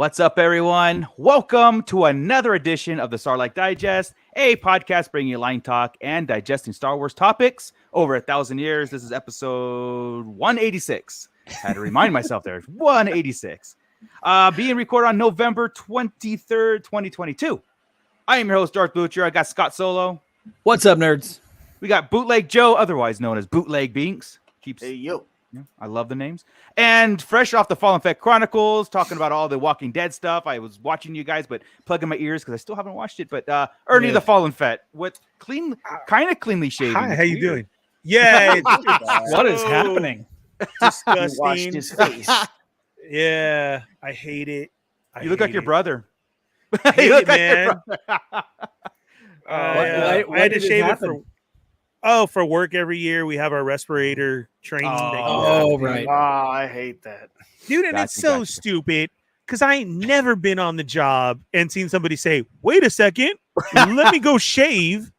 What's up, everyone? Welcome to another edition of the Starlight Digest, a podcast bringing you line talk and digesting Star Wars topics over 1,000 years. This is episode 186. Had to remind myself there. 186. Being recorded on November 23rd, 2022. I am your host, Darth Butcher. I got Scott Solo. What's up, nerds? We got Bootleg Joe, otherwise known as Bootleg Binks. Hey, yo. Yeah, I love the names. And fresh off the Fallen Fett Chronicles, talking about all the Walking Dead stuff. I was watching you guys, but plugging my ears because I still haven't watched it. But Ernie the Fallen Fett with kind of cleanly shaven. Hi, how you doing? Yeah. What is happening? He washed his face. Yeah, I hate it. You look like your brother. I hate it, man. Why I had to did it shave it happen? for work every year. We have our respirator training. Right. I hate that. Dude, and it's so Gotcha. stupid because I ain't never been on the job and seen somebody say, wait a second, let me go shave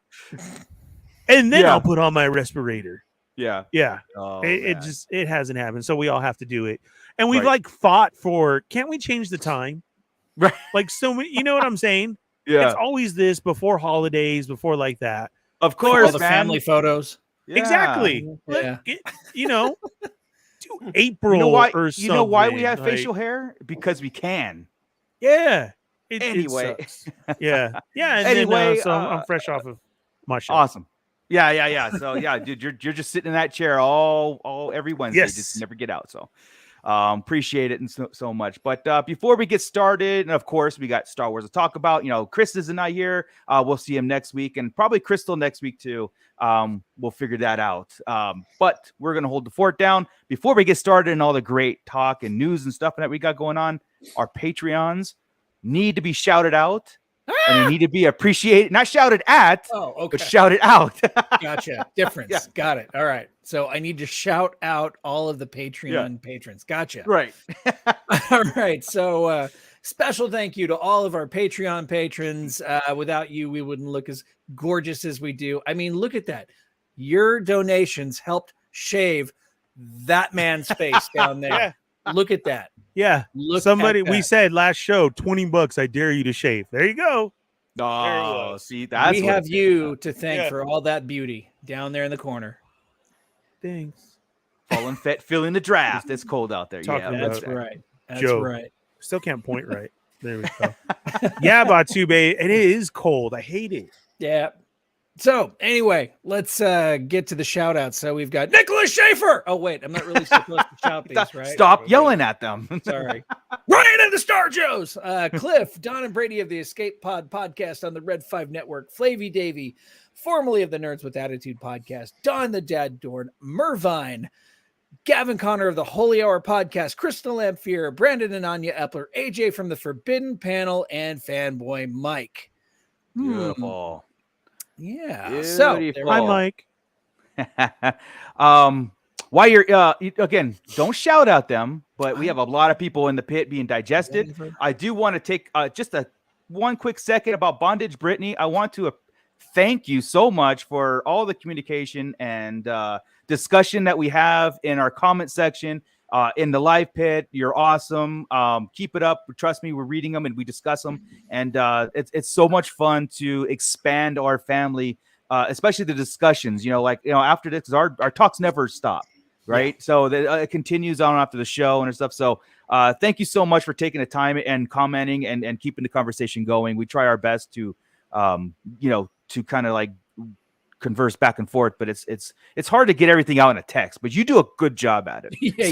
and then I'll put on my respirator. Yeah. Yeah. Oh, It hasn't happened. So we all have to do it. And we've fought for, can't we change the time? Right. Like so many, you know what I'm saying? Yeah. It's always this before holidays, before like that. Of All course, the man. family photos. Yeah. Exactly. Yeah. Do April You know why? or something. You know why we have like- facial hair? Because we can. Yeah. Anyway. It sucks. Yeah. Yeah. And Anyway, then, so I'm fresh off of my show. Awesome. Yeah. So yeah, dude, you're just sitting in that chair all every Wednesday. Yes. Just never get out. So appreciate it and so much. But before we get started, and of course we got Star Wars to talk about. You know, Chris isn't not here. We'll see him next week, and probably Crystal next week too. We'll figure that out. But we're gonna hold the fort down before we get started and all the great talk and news and stuff that we got going on. Our Patreons need to be shouted out. And they need to be appreciated, not shouted at, Oh, okay. but shouted out. Gotcha. Difference. Yeah. Got it. All right. So I need to shout out all of the Patreon patrons. Gotcha. Right. All right. So special thank you to all of our Patreon patrons. Without you, we wouldn't look as gorgeous as we do. I mean, look at that. Your donations helped shave that man's face down there. Yeah. Look at that. Yeah. Look Somebody, at we that. said last show, $20. I dare you to shave. There you go. Oh, see, that's we what have it's you to thank Yeah. for all that beauty down there in the corner. Thanks. Fallen Fett filling the draft. It's cold out there. Talking Yeah, about- That's exactly. right. That's Joe. right. Still can't point right. There we go. Yeah, Batube. And it is cold. I hate it. Yeah. So anyway, let's get to the shout outs. So we've got Nicholas Schaefer. Oh, wait, I'm not really supposed to shout these, right? Stop yelling at them. Sorry. Ryan and the Star Joes. Cliff, Don and Brady of the Escape Pod podcast on the Red 5 Network. Flavy Davy, formerly of the Nerds with Attitude podcast. Don the Dad Dorn. Mervine. Gavin Connor of the Holy Hour podcast. Crystal Lamphere. Brandon and Anya Epler. AJ from the Forbidden Panel. And Fanboy Mike. Beautiful. Yeah. So, Beautiful. Hi, Mike. While you're again, don't shout at them, but we have a lot of people in the pit being digested. I do want to take just one quick second about Bondage Brittany. I want to thank you so much for all the communication and discussion that we have in our comment section, in the live pit. You're awesome. Keep it up. Trust me, we're reading them and we discuss them. And it's so much fun to expand our family, especially the discussions, after this, 'cause our talks never stop. Right. Yeah. So it continues on after the show and stuff. So thank you so much for taking the time and commenting and keeping the conversation going. We try our best to, to kind of like converse back and forth, but it's hard to get everything out in a text, but you do a good job at it. Yeah,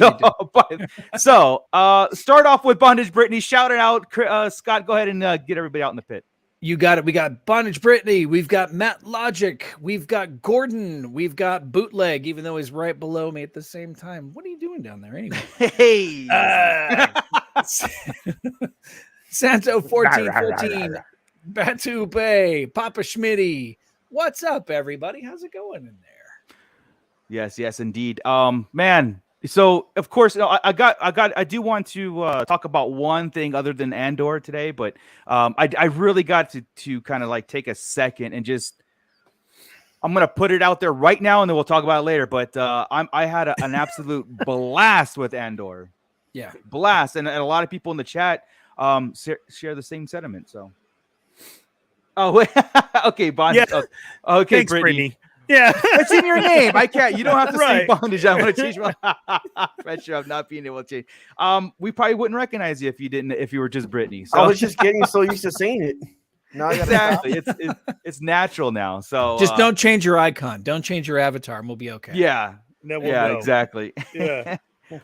Start off with Bondage Brittany. Shout it out. Scott, go ahead and get everybody out in the pit. You got it. We got Bondage Brittany. We've got Matt Logic. We've got Gordon. We've got Bootleg, even though he's right below me at the same time. What are you doing down there anyway? Hey. Santo 1414. Batu Bay. Papa Schmitty. What's up, everybody? How's it going in there? Yes, indeed. Man. So of course, I do want to talk about one thing other than Andor today, but I really got to kind of like take a second and just, I'm gonna put it out there right now, and then we'll talk about it later. But I had an absolute blast with Andor. Yeah, blast, and a lot of people in the chat share the same sentiment. So, oh, wait. Okay, bondage. Yeah. Okay, Thanks, Brittany. Brittany. Yeah. It's in your name. I can't. You don't have to say Right. bondage. I'm going to change my pressure of not being able to change. We probably wouldn't recognize you if you were just Brittany. So I was just getting so used to saying it. No, I gotta exactly. It's natural now. So Just don't change your icon. Don't change your avatar, and we'll be okay. Yeah. Then we'll Yeah. know. Exactly. Yeah.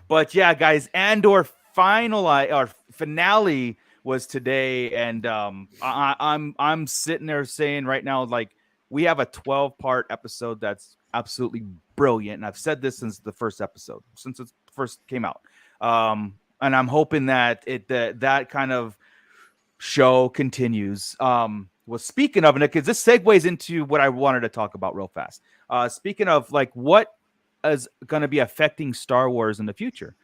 But yeah, guys, Andor finale was today, and I'm sitting there saying right now, like, we have a 12-part episode that's absolutely brilliant, and I've said this since the first episode, since it first came out, and I'm hoping that that kind of show continues. Well, speaking of it, because this segues into what I wanted to talk about real fast. Speaking of, like, what is going to be affecting Star Wars in the future,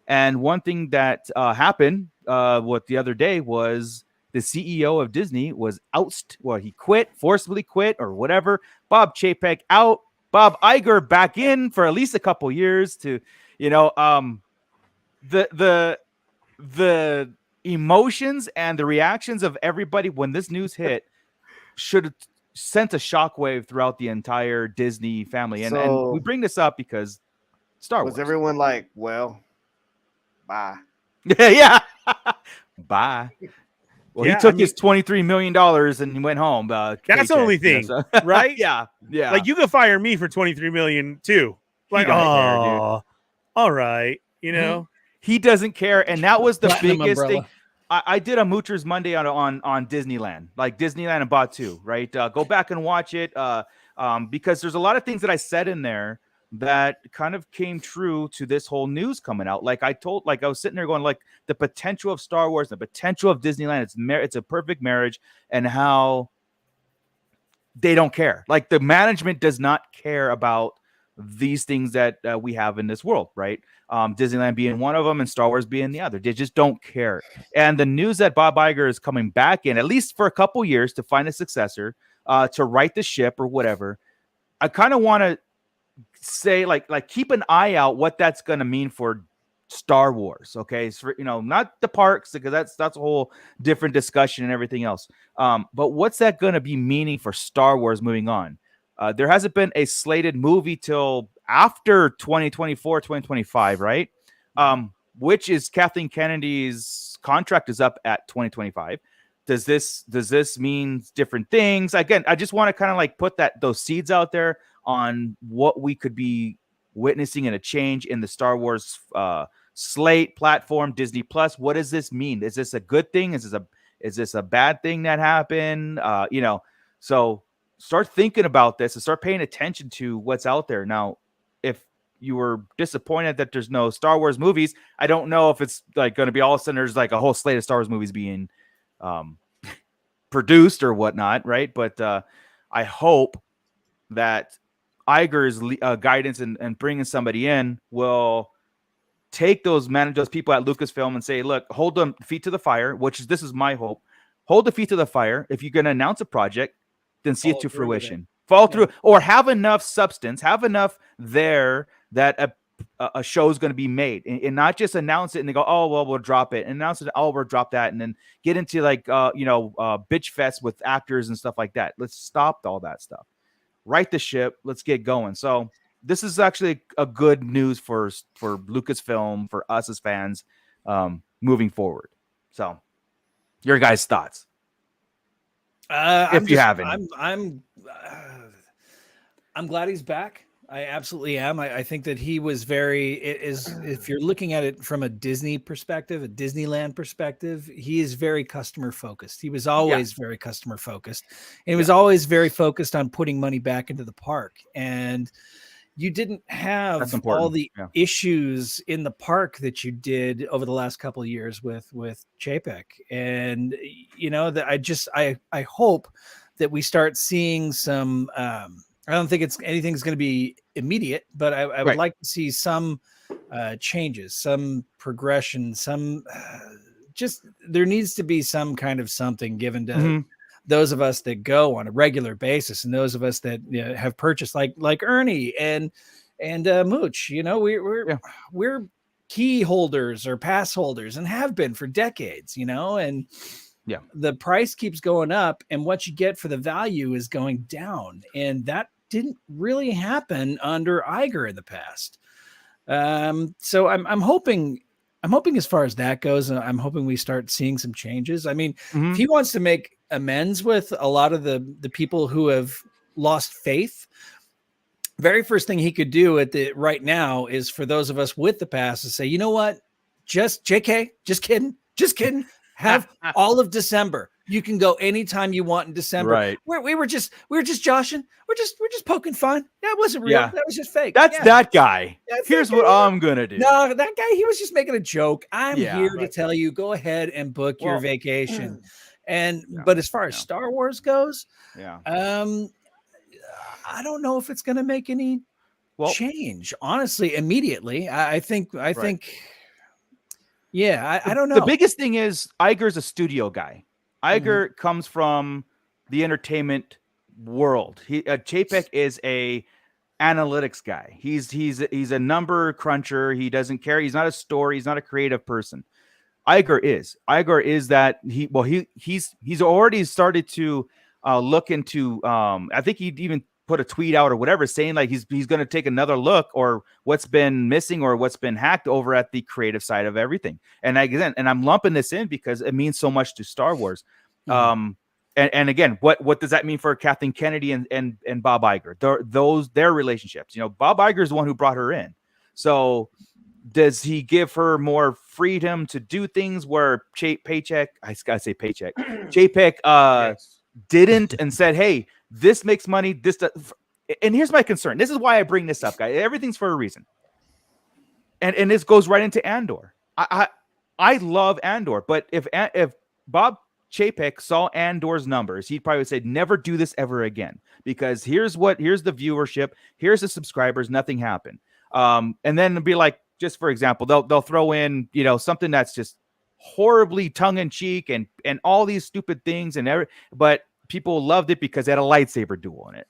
and one thing that happened the other day was the CEO of Disney was ousted. Well, he forcibly quit, or whatever. Bob Chapek out. Bob Iger back in for at least a couple years to, the emotions and the reactions of everybody when this news hit should have sent a shockwave throughout the entire Disney family. And we bring this up because Star Wars. Was everyone like, well, bye? Yeah. Bye. Well, Yeah, he took his $23 million and he went home. That's the only thing, right? Yeah. Like, you could fire me for $23 million too. Like, don't care, dude. all right, you know. He doesn't care, and that was the Platinum biggest umbrella. thing. I did a Moochers Monday on Disneyland, like Disneyland and Batu, right? Go back and watch it, because there's a lot of things that I said in there that kind of came true to this whole news coming out. Like I was sitting there going, like, the potential of Star Wars, the potential of Disneyland, it's a perfect marriage, and how they don't care. Like, the management does not care about these things that we have in this world, right? Disneyland being one of them and Star Wars being the other. They just don't care. And the news that Bob Iger is coming back in, at least for a couple years, to find a successor, to right the ship or whatever, I kind of want to say, like keep an eye out what that's going to mean for Star Wars. Okay, so, not the parks, because that's a whole different discussion and everything else. But what's that going to be meaning for Star Wars moving on? There hasn't been a slated movie till after 2024, 2025, right? Which is Kathleen Kennedy's contract is up at 2025. Does this mean different things? Again, I just want to kind of like put those seeds out there on what we could be witnessing in a change in the Star Wars slate platform, Disney Plus. What does this mean? Is this a good thing? Is this a bad thing that happened? So start thinking about this and start paying attention to what's out there. Now, if you were disappointed that there's no Star Wars movies, I don't know if it's like going to be all of a sudden there's like a whole slate of Star Wars movies being produced or whatnot, right? But I hope that Iger's guidance and bringing somebody in will take those people at Lucasfilm and say, look, hold them feet to the fire, this is my hope. Hold the feet to the fire. If you're going to announce a project, then see it to fruition. Follow through, or have enough substance, have enough there that a show is going to be made, and not just announce it and they go, oh, well, we'll drop it, and announce it, oh, we'll drop that, and then get into like bitch fest with actors and stuff like that. Let's stop all that stuff. Right the ship. Let's get going. So this is actually a good news for Lucasfilm, for us as fans, moving forward. So, your guys' thoughts? If you haven't, I'm glad he's back. I absolutely am. I think that he was if you're looking at it from a Disney perspective, a Disneyland perspective, he is very customer focused. He was always very customer focused, and he was always very focused on putting money back into the park. And you didn't have all the issues in the park that you did over the last couple of years with Chapek. And, I hope that we start seeing some, I don't think anything's going to be immediate, but I would like to see some changes, some progression, there needs to be some kind of something given to those of us that go on a regular basis, and those of us that have purchased like Ernie and Mooch. We're key holders or pass holders and have been for decades, and the price keeps going up and what you get for the value is going down. And that didn't really happen under Iger in the past. So I'm hoping as far as that goes, I'm hoping we start seeing some changes. I mean, if he wants to make amends with a lot of the people who have lost faith, very first thing he could do right now is for those of us with the pass to say, you know what, just JK, just kidding. Have all of December. You can go anytime you want in December. Right. We were just joshing. We're just poking fun. That wasn't real. That was just fake. That's that guy. That's Here's that what guy. I'm gonna do. No, that guy, he was just making a joke. I'm here to tell you, go ahead and book your vacation. But as far as Star Wars goes, I don't know if it's gonna make any change, honestly, immediately. I think I don't know. The biggest thing is Iger's a studio guy. Iger comes from the entertainment world. Chapek is a analytics guy. He's a number cruncher. He doesn't care. He's not a story. He's not a creative person. Iger is that he's already started to look into. I think he even put a tweet out or whatever saying like he's going to take another look or what's been missing or what's been hacked over at the creative side of everything. And I'm lumping this in because it means so much to Star Wars. And again, what does that mean for Kathleen Kennedy and Bob Iger? Their relationships, Bob Iger is the one who brought her in. So does he give her more freedom to do things where Chapek didn't and said, hey, this makes money. And here's my concern. This is why I bring this up, guys. Everything's for a reason. And this goes right into Andor. I love Andor, but if Bob Chapek saw Andor's numbers, he'd probably say, never do this ever again, because here's the viewership, here's the subscribers, nothing happened. And then it'd be like, just for example, they'll throw in, something that's just horribly tongue in cheek and all these stupid things but people loved it because it had a lightsaber duel in it.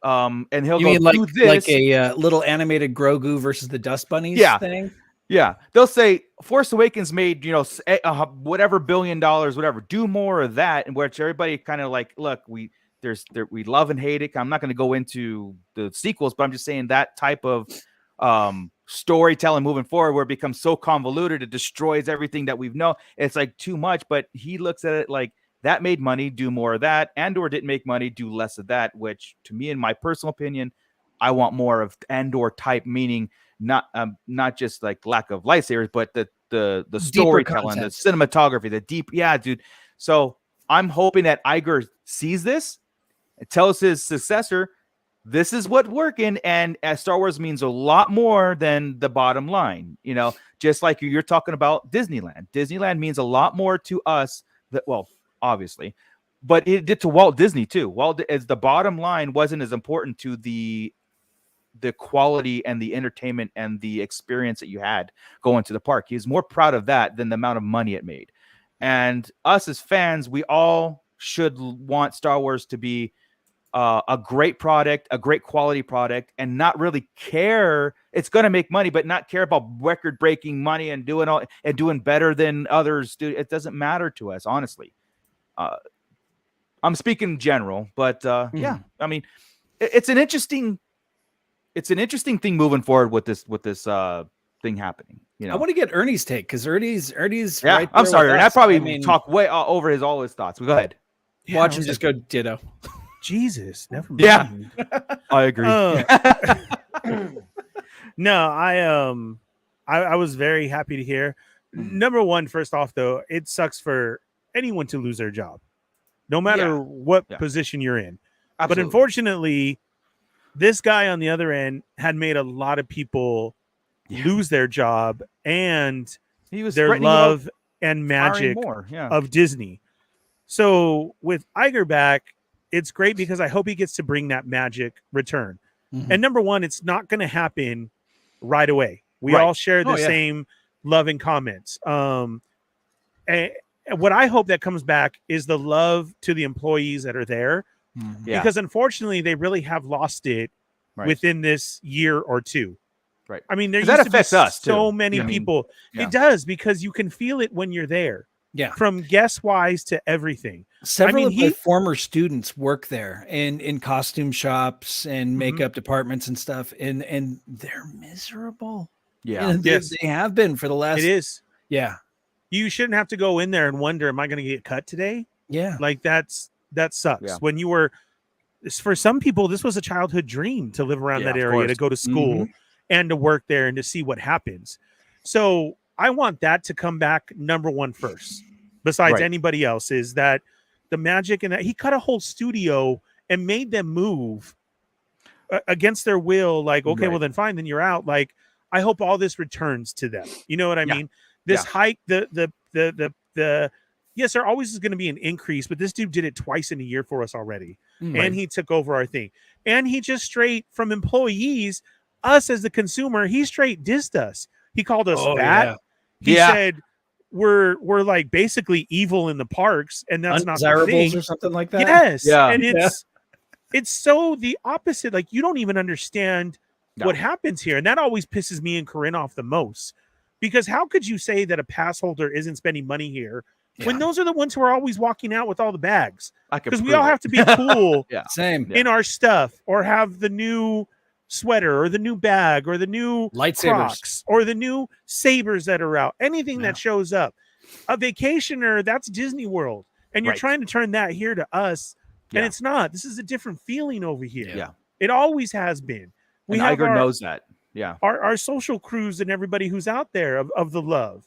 And he'll do this like a little animated Grogu versus the Dust Bunnies thing. Yeah, they'll say Force Awakens made whatever $1 billion, whatever. Do more of that, in which everybody kind of like, look, we love and hate it. I'm not going to go into the sequels, but I'm just saying that type of storytelling moving forward, where it becomes so convoluted, it destroys everything that we've known. It's like too much. But he looks at it like, that made money, do more of that. Andor didn't make money, do less of that, which to me, in my personal opinion, I want more of Andor type, meaning not just like lack of lightsabers, but the storytelling, the cinematography, the deep. Yeah, dude. So I'm hoping that Iger sees this and tells his successor, this is what's working. And as Star Wars means a lot more than the bottom line, just like you're talking about Disneyland. Disneyland means a lot more to us obviously, but it did to Walt Disney too. As the bottom line wasn't as important to the quality and the entertainment and the experience that you had going to the park. He was more proud of that than the amount of money it made. And us as fans, we all should want Star Wars to be a great product, a great quality product, and not really care. It's going to make money, but not care about record-breaking money and doing better than others do. It doesn't matter to us, honestly. I'm speaking in general, but yeah, I mean, it's an interesting thing moving forward with this thing happening. I want to get Ernie's take, because Ernie's yeah. right I'm sorry, Ernie. I probably talk talk way over all his thoughts. Go ahead. Watch him just go ditto. Jesus, never mind. Yeah, I agree. No, I was very happy to hear. Number one, first off, though, it sucks for anyone to lose their job, no matter what position you're in. Absolutely. But unfortunately, this guy on the other end had made a lot of people lose their job and their love and magic of Disney. So with Iger back, it's great because I hope he gets to bring that magic return. And number one, it's not going to happen right away. We all share the same love and comments. And what I hope that comes back is the love to the employees that are there, because unfortunately they really have lost it within this year or two. Right. I mean, there 'Cause used that to be affects us, so too. many Yeah. people. Yeah. It does, because you can feel it when you're there. Yeah. From guest wise to everything. Several I of mean, my former students work there in costume shops and makeup departments and stuff, and they're miserable. Yeah. And Yes. they have been for the last. It is. Yeah. You shouldn't have to go in there and wonder, am I going to get cut today? Yeah. Like that sucks. Yeah. When you were, for some people, this was a childhood dream to live around Yeah, that of area, to course. go to school and to work there and to see what happens. So I want that to come back number one first, besides Right. anybody else, is that the magic in that he cut a whole studio and made them move against their will. Like, okay, well then fine, then you're out. Like, I hope all this returns to them. You know what I mean? This hike, the yes, there always is going to be an increase, but this dude did it twice in a year for us already. And he took over our thing. And he just straight, from employees, us as the consumer, he straight dissed us. He called us fat. Yeah. He said we're like basically evil in the parks, and that's not the thing. Or something like that. Yes. Yeah. And it's so the opposite. Like, you don't even understand what happens here. And that always pisses me and Corinne off the most. Because how could you say that a pass holder isn't spending money here when those are the ones who are always walking out with all the bags? Because we all have to be cool Same. in our stuff, or have the new sweater or the new bag or the new Lightsabers Crocs or the new sabers that are out. Anything that shows up. A vacationer, that's Disney World. And you're trying to turn that here to us. And it's not. This is a different feeling over here. Yeah. It always has been. And Iger knows that. Yeah. Our social crews and everybody who's out there of the love.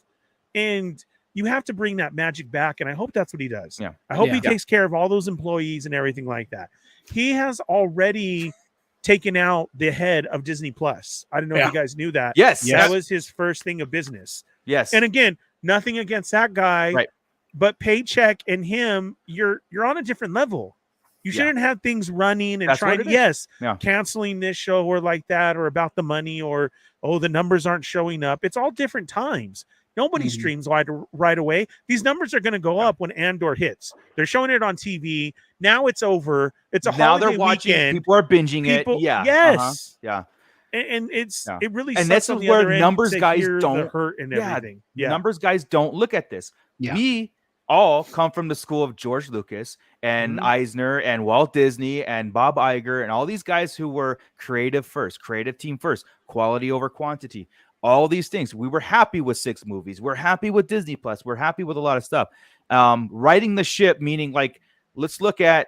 And you have to bring that magic back. And I hope that's what he does. Yeah. I hope he takes care of all those employees and everything like that. He has already taken out the head of Disney Plus. I don't know if you guys knew that. Yes. That was his first thing of business. Yes. And again, nothing against that guy, but Paycheck and him, you're on a different level. You shouldn't have things running and trying to, canceling this show or like that, or about the money, or, oh, the numbers aren't showing up. It's all different times. Nobody streams right away. These numbers are going to go up when Andor hits. They're showing it on TV. Now it's over. It's a now holiday they're watching. weekend. People are binging it. Yeah. Yes. Yeah. And it really and sucks this on is the where other end numbers to guys hear the don't hurt and everything. Yeah. Numbers guys don't look at this. We all come from the school of George Lucas and Eisner and Walt Disney and Bob Iger and all these guys who were creative team first, quality over quantity. All these things. We were happy with 6 movies. We're happy with Disney Plus. We're happy with a lot of stuff. Riding the ship, meaning like, let's look at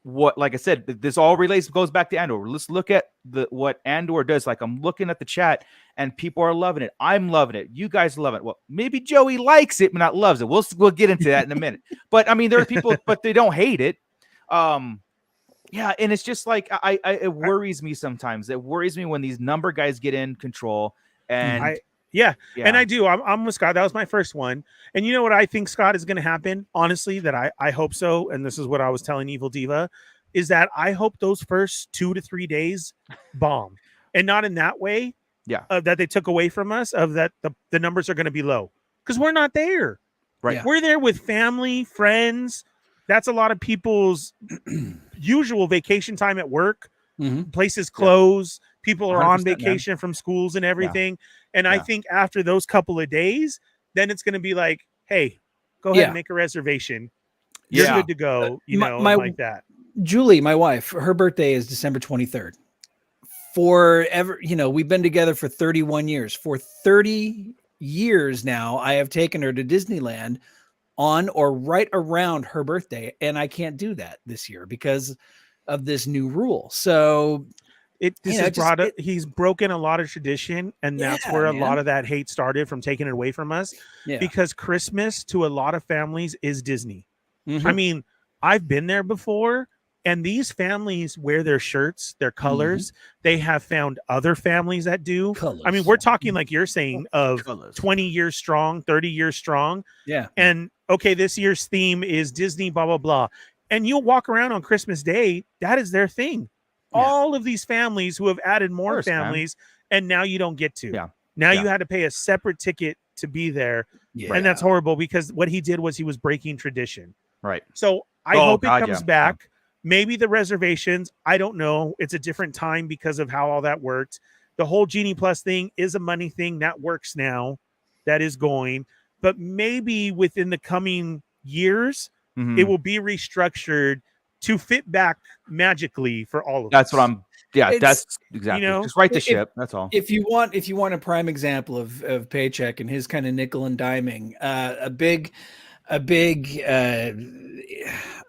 what, like I said, this all goes back to Andor. Let's look at what Andor does. Like, I'm looking at the chat and people are loving it. I'm loving it. You guys love it. Well, maybe Joey likes it, but not loves it. We'll get into that in a minute. But I mean, there are people, but they don't hate it. Yeah, and it's just like it worries me sometimes. It worries me when these number guys get in control. And and I do. I'm with Scott. That was my first one. And you know what I think, Scott, is going to happen? Honestly, that I hope so. And this is what I was telling Evil Diva, is that I hope those first 2 to 3 days bomb, and not in that way. Yeah, that they took away from us. Of that the numbers are going to be low because we're not there. Right, we're there with family, friends. That's a lot of people's usual vacation time at work. Places close. People are on vacation from schools and everything. And I think after those couple of days, then it's going to be like, hey, go ahead and make a reservation. You're good to go. Like that. Julie, my wife, her birthday is December 23rd. Forever, we've been together for 31 years. For 30 years now, I have taken her to Disneyland on or right around her birthday. And I can't do that this year because of this new rule. So he's broken a lot of tradition, and that's where a lot of that hate started, from taking it away from us. Because Christmas to a lot of families is Disney. I mean, I've been there before, and these families wear their shirts, their colors. They have found other families that do. I mean, we're talking, like you're saying, of 20 years strong, 30 years strong. Yeah. And okay, this year's theme is Disney, blah, blah, blah. And you'll walk around on Christmas Day. That is their thing. All of these families who have added more families, and now you don't get to. Now you had to pay a separate ticket to be there. And that's horrible, because what he did was he was breaking tradition. Right. So I hope it comes back. Maybe the reservations, I don't know. It's a different time because of how all that worked. the whole Genie Plus thing is a money thing that works now, that is going, but maybe within the coming years, it will be restructured to fit back magically for all of us. That's what I'm. Yeah, that's exactly. Just right the ship. That's all. If you want a prime example of Paycheck and his kind of nickel and diming, a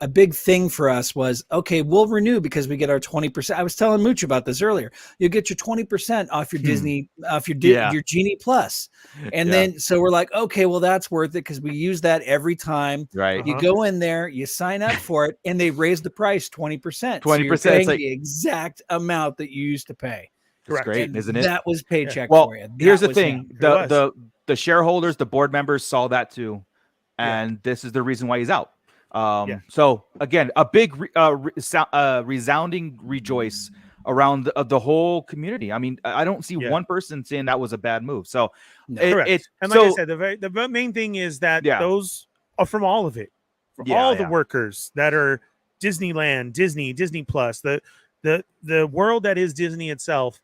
big thing for us was, okay, we'll renew because we get our 20%. I was telling Mooch about this earlier. You get your 20% off your Disney, off your Genie Plus. And then, so we're like, okay, well, that's worth it because we use that every time. Right. You go in there, you sign up for it, and they raise the price 20%. 20%. So you're paying the exact amount that you used to pay. That's great, and isn't it? That was Paycheck well, for you. Here's the thing. The shareholders, the board members saw that too. And this is the reason why he's out. So again, a big resounding rejoice around the whole community. I mean, I don't see one person saying that was a bad move. So correct. And like I said, the main thing is that those are from all of it, for all the workers that are Disneyland, Disney Plus, the world that is Disney itself.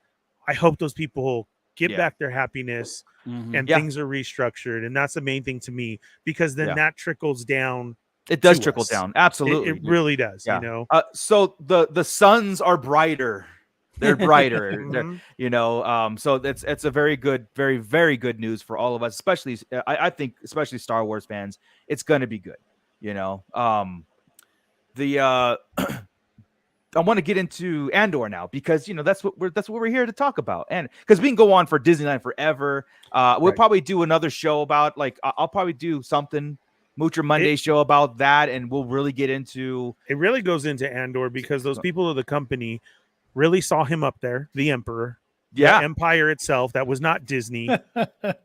I hope those people get back their happiness. And things are restructured, and that's the main thing to me, because then that trickles down. It does trickle down, absolutely. It really does. You know. So the suns are brighter. They're brighter. So it's a very good, very very good news for all of us, especially I think especially Star Wars fans. It's going to be good. I want to get into Andor now because that's what we're here to talk about, and because we can go on for Disneyland forever. We'll probably do another show about I'll probably do something Moocher Monday show about that, and we'll really get into. It really goes into Andor because those people of the company really saw him up there, the Emperor, the Empire itself. That was not Disney,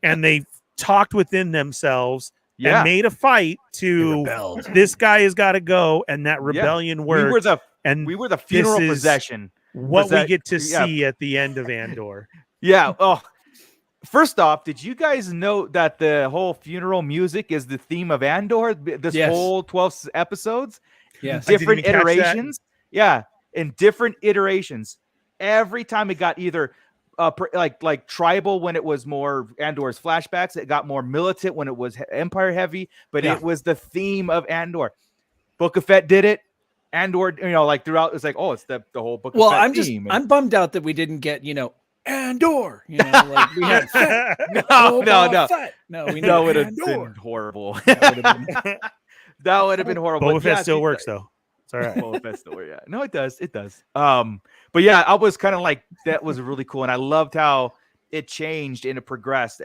and they talked within themselves. And made a fight to this guy has got to go, and that rebellion worked. We were the funeral procession. What we get to see at the end of Andor. Oh, first off, did you guys know that the whole funeral music is the theme of Andor? This whole 12 episodes? Yes. Different iterations. Yeah. In different iterations. Every time it got either like tribal when it was more Andor's flashbacks, it got more militant when it was Empire heavy, but it was the theme of Andor. Book of Fett did it. Andor, throughout, it's like, oh, it's the whole Book of Fett theme. I'm bummed out that we didn't get, Andor. We had Fett. No. Fett. No, we that would have been horrible. That would have been horrible. Boba Fett still works though. It's all right. Boba Fett still works. Yeah. No, it does. It does. But yeah, I was kind of like, that was really cool, and I loved how it changed and it progressed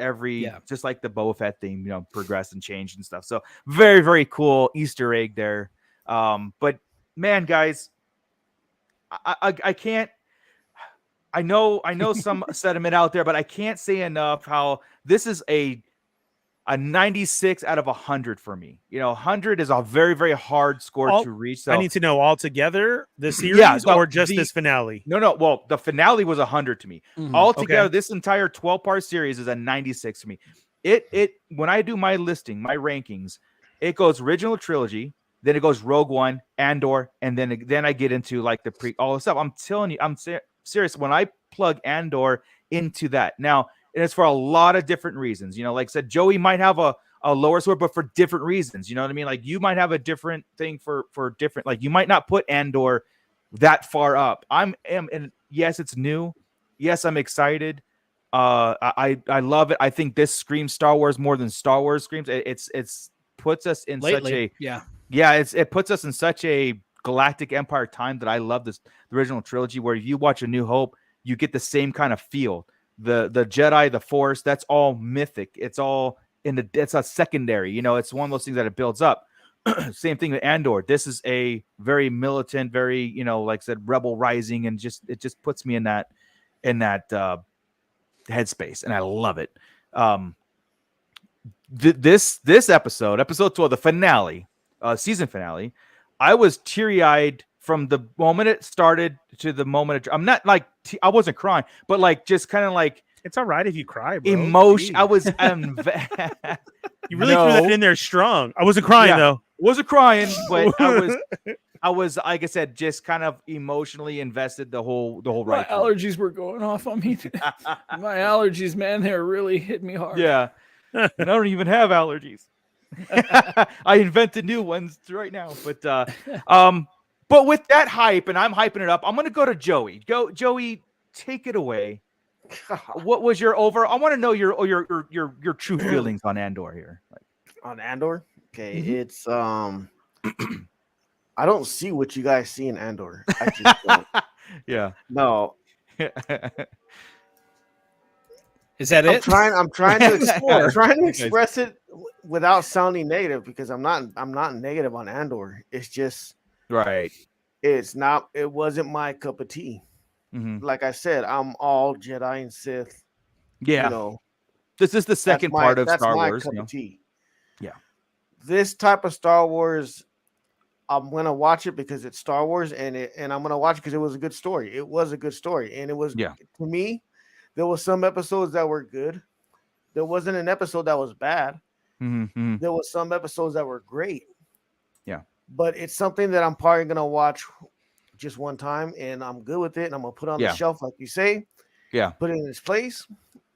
just like the Boba Fett theme, progressed and changed and stuff. So very, very cool Easter egg there. But man, guys, I can't. I know some sentiment out there, but I can't say enough how this is a 96 out of 100 for me. 100 is a very, very hard score to reach. So I need to know altogether the series or just this finale. No. Well, the finale was 100 to me. Altogether, this entire 12-part series is a 96 to me. It when I do my listing, my rankings, it goes original trilogy, then it goes Rogue One, Andor, and then I get into like all the stuff. I'm telling you, I'm serious. When I plug Andor into that now. And it's for a lot of different reasons. Like I said, Joey might have a lower score, but for different reasons. You know what I mean? Like you might have a different thing for different, like you might not put Andor that far up. And yes, it's new. Yes, I'm excited. I love it. I think this screams Star Wars more than Star Wars screams. It's puts us in it puts us in such a galactic empire time that I love the original trilogy, where if you watch A New Hope, you get the same kind of feel. The Jedi, the Force, that's all mythic. It's all it's a secondary. It's one of those things that it builds up. Same thing with Andor. This is a very militant, very like I said, rebel rising, and it just puts me in that headspace, and I love it. This episode 12, the finale, season finale, I was teary-eyed from the moment it started to the moment I'm not like I wasn't crying, but like just kind of like, it's all right if you cry, bro. Emotion. I was you really threw that in there strong. I wasn't crying though. Wasn't crying, but I was I was, like I said, just kind of emotionally invested the whole My ride. allergies were going off on me. My allergies, man, they're really hit me hard. Yeah. And I don't even have allergies. I invented new ones right now. But with that hype, and I'm hyping it up, I'm gonna go to Joey. Joey, take it away. What was your I want to know your true feelings on Andor here. On Andor? Okay, Mhm. it's I don't see what you guys see in Andor. I just don't. Yeah. No. Is that it? I'm trying to express it without sounding negative, because I'm not negative on Andor. It's just Right. It wasn't my cup of tea. Mhm. Like I said, I'm all Jedi and Sith. Yeah. You know, This is the second part of Star Wars. Cup of tea. Yeah. This type of Star Wars, I'm gonna watch it because it's Star Wars, and I'm gonna watch it because it was a good story. It was a good story, and it was to me. There was some episodes that were good. There wasn't an episode that was bad. Mm-hmm. There was some episodes that were great. Yeah. But it's something that I'm probably gonna watch just one time, and I'm good with it, and I'm gonna put it on the shelf, like you say. Yeah. Put it in its place.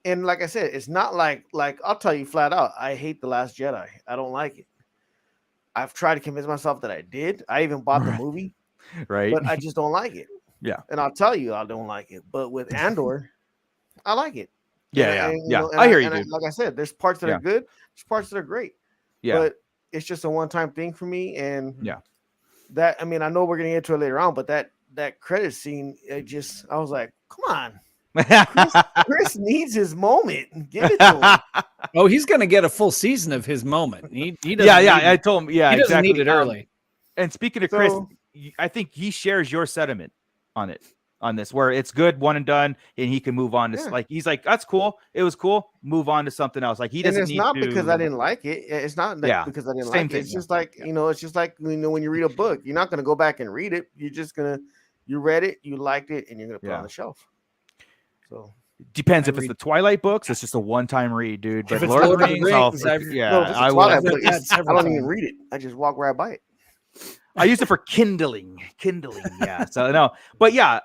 And like I said, it's not like I'll tell you flat out, I hate The Last Jedi. I don't like it. I've tried to convince myself that I did. I even bought the movie. Right. But I just don't like it. Yeah. And I'll tell you I don't like it. But with Andor, I like it. Yeah. And, yeah. know, I hear you, dude. like I said, there's parts that are good, there's parts that are great. Yeah. But it's just a one-time thing for me. And yeah. That, I mean, I know we're gonna get to it later on, but that credit scene, I was like, come on. Chris needs his moment. Give it to him. Oh, he's gonna get a full season of his moment. He doesn't. I told him. Yeah, he doesn't exactly. need it early. And speaking of Chris, I think he shares your sentiment on this, where it's good, one and done, and he can move on to like he's like, that's cool. It was cool. Move on to something else. Like he doesn't. And it's not because I didn't like it. It's not because I didn't like it. It's just like it's just like when you read a book, you're not gonna go back and read it. You're just gonna you read it, you liked it, and you're gonna put it on the shelf. So depends if it's the Twilight books. It's just a one-time read, dude. But if Lord of the Rings, I don't even read it. I just walk right by it. I use it for kindling. Yeah. So no, but yeah.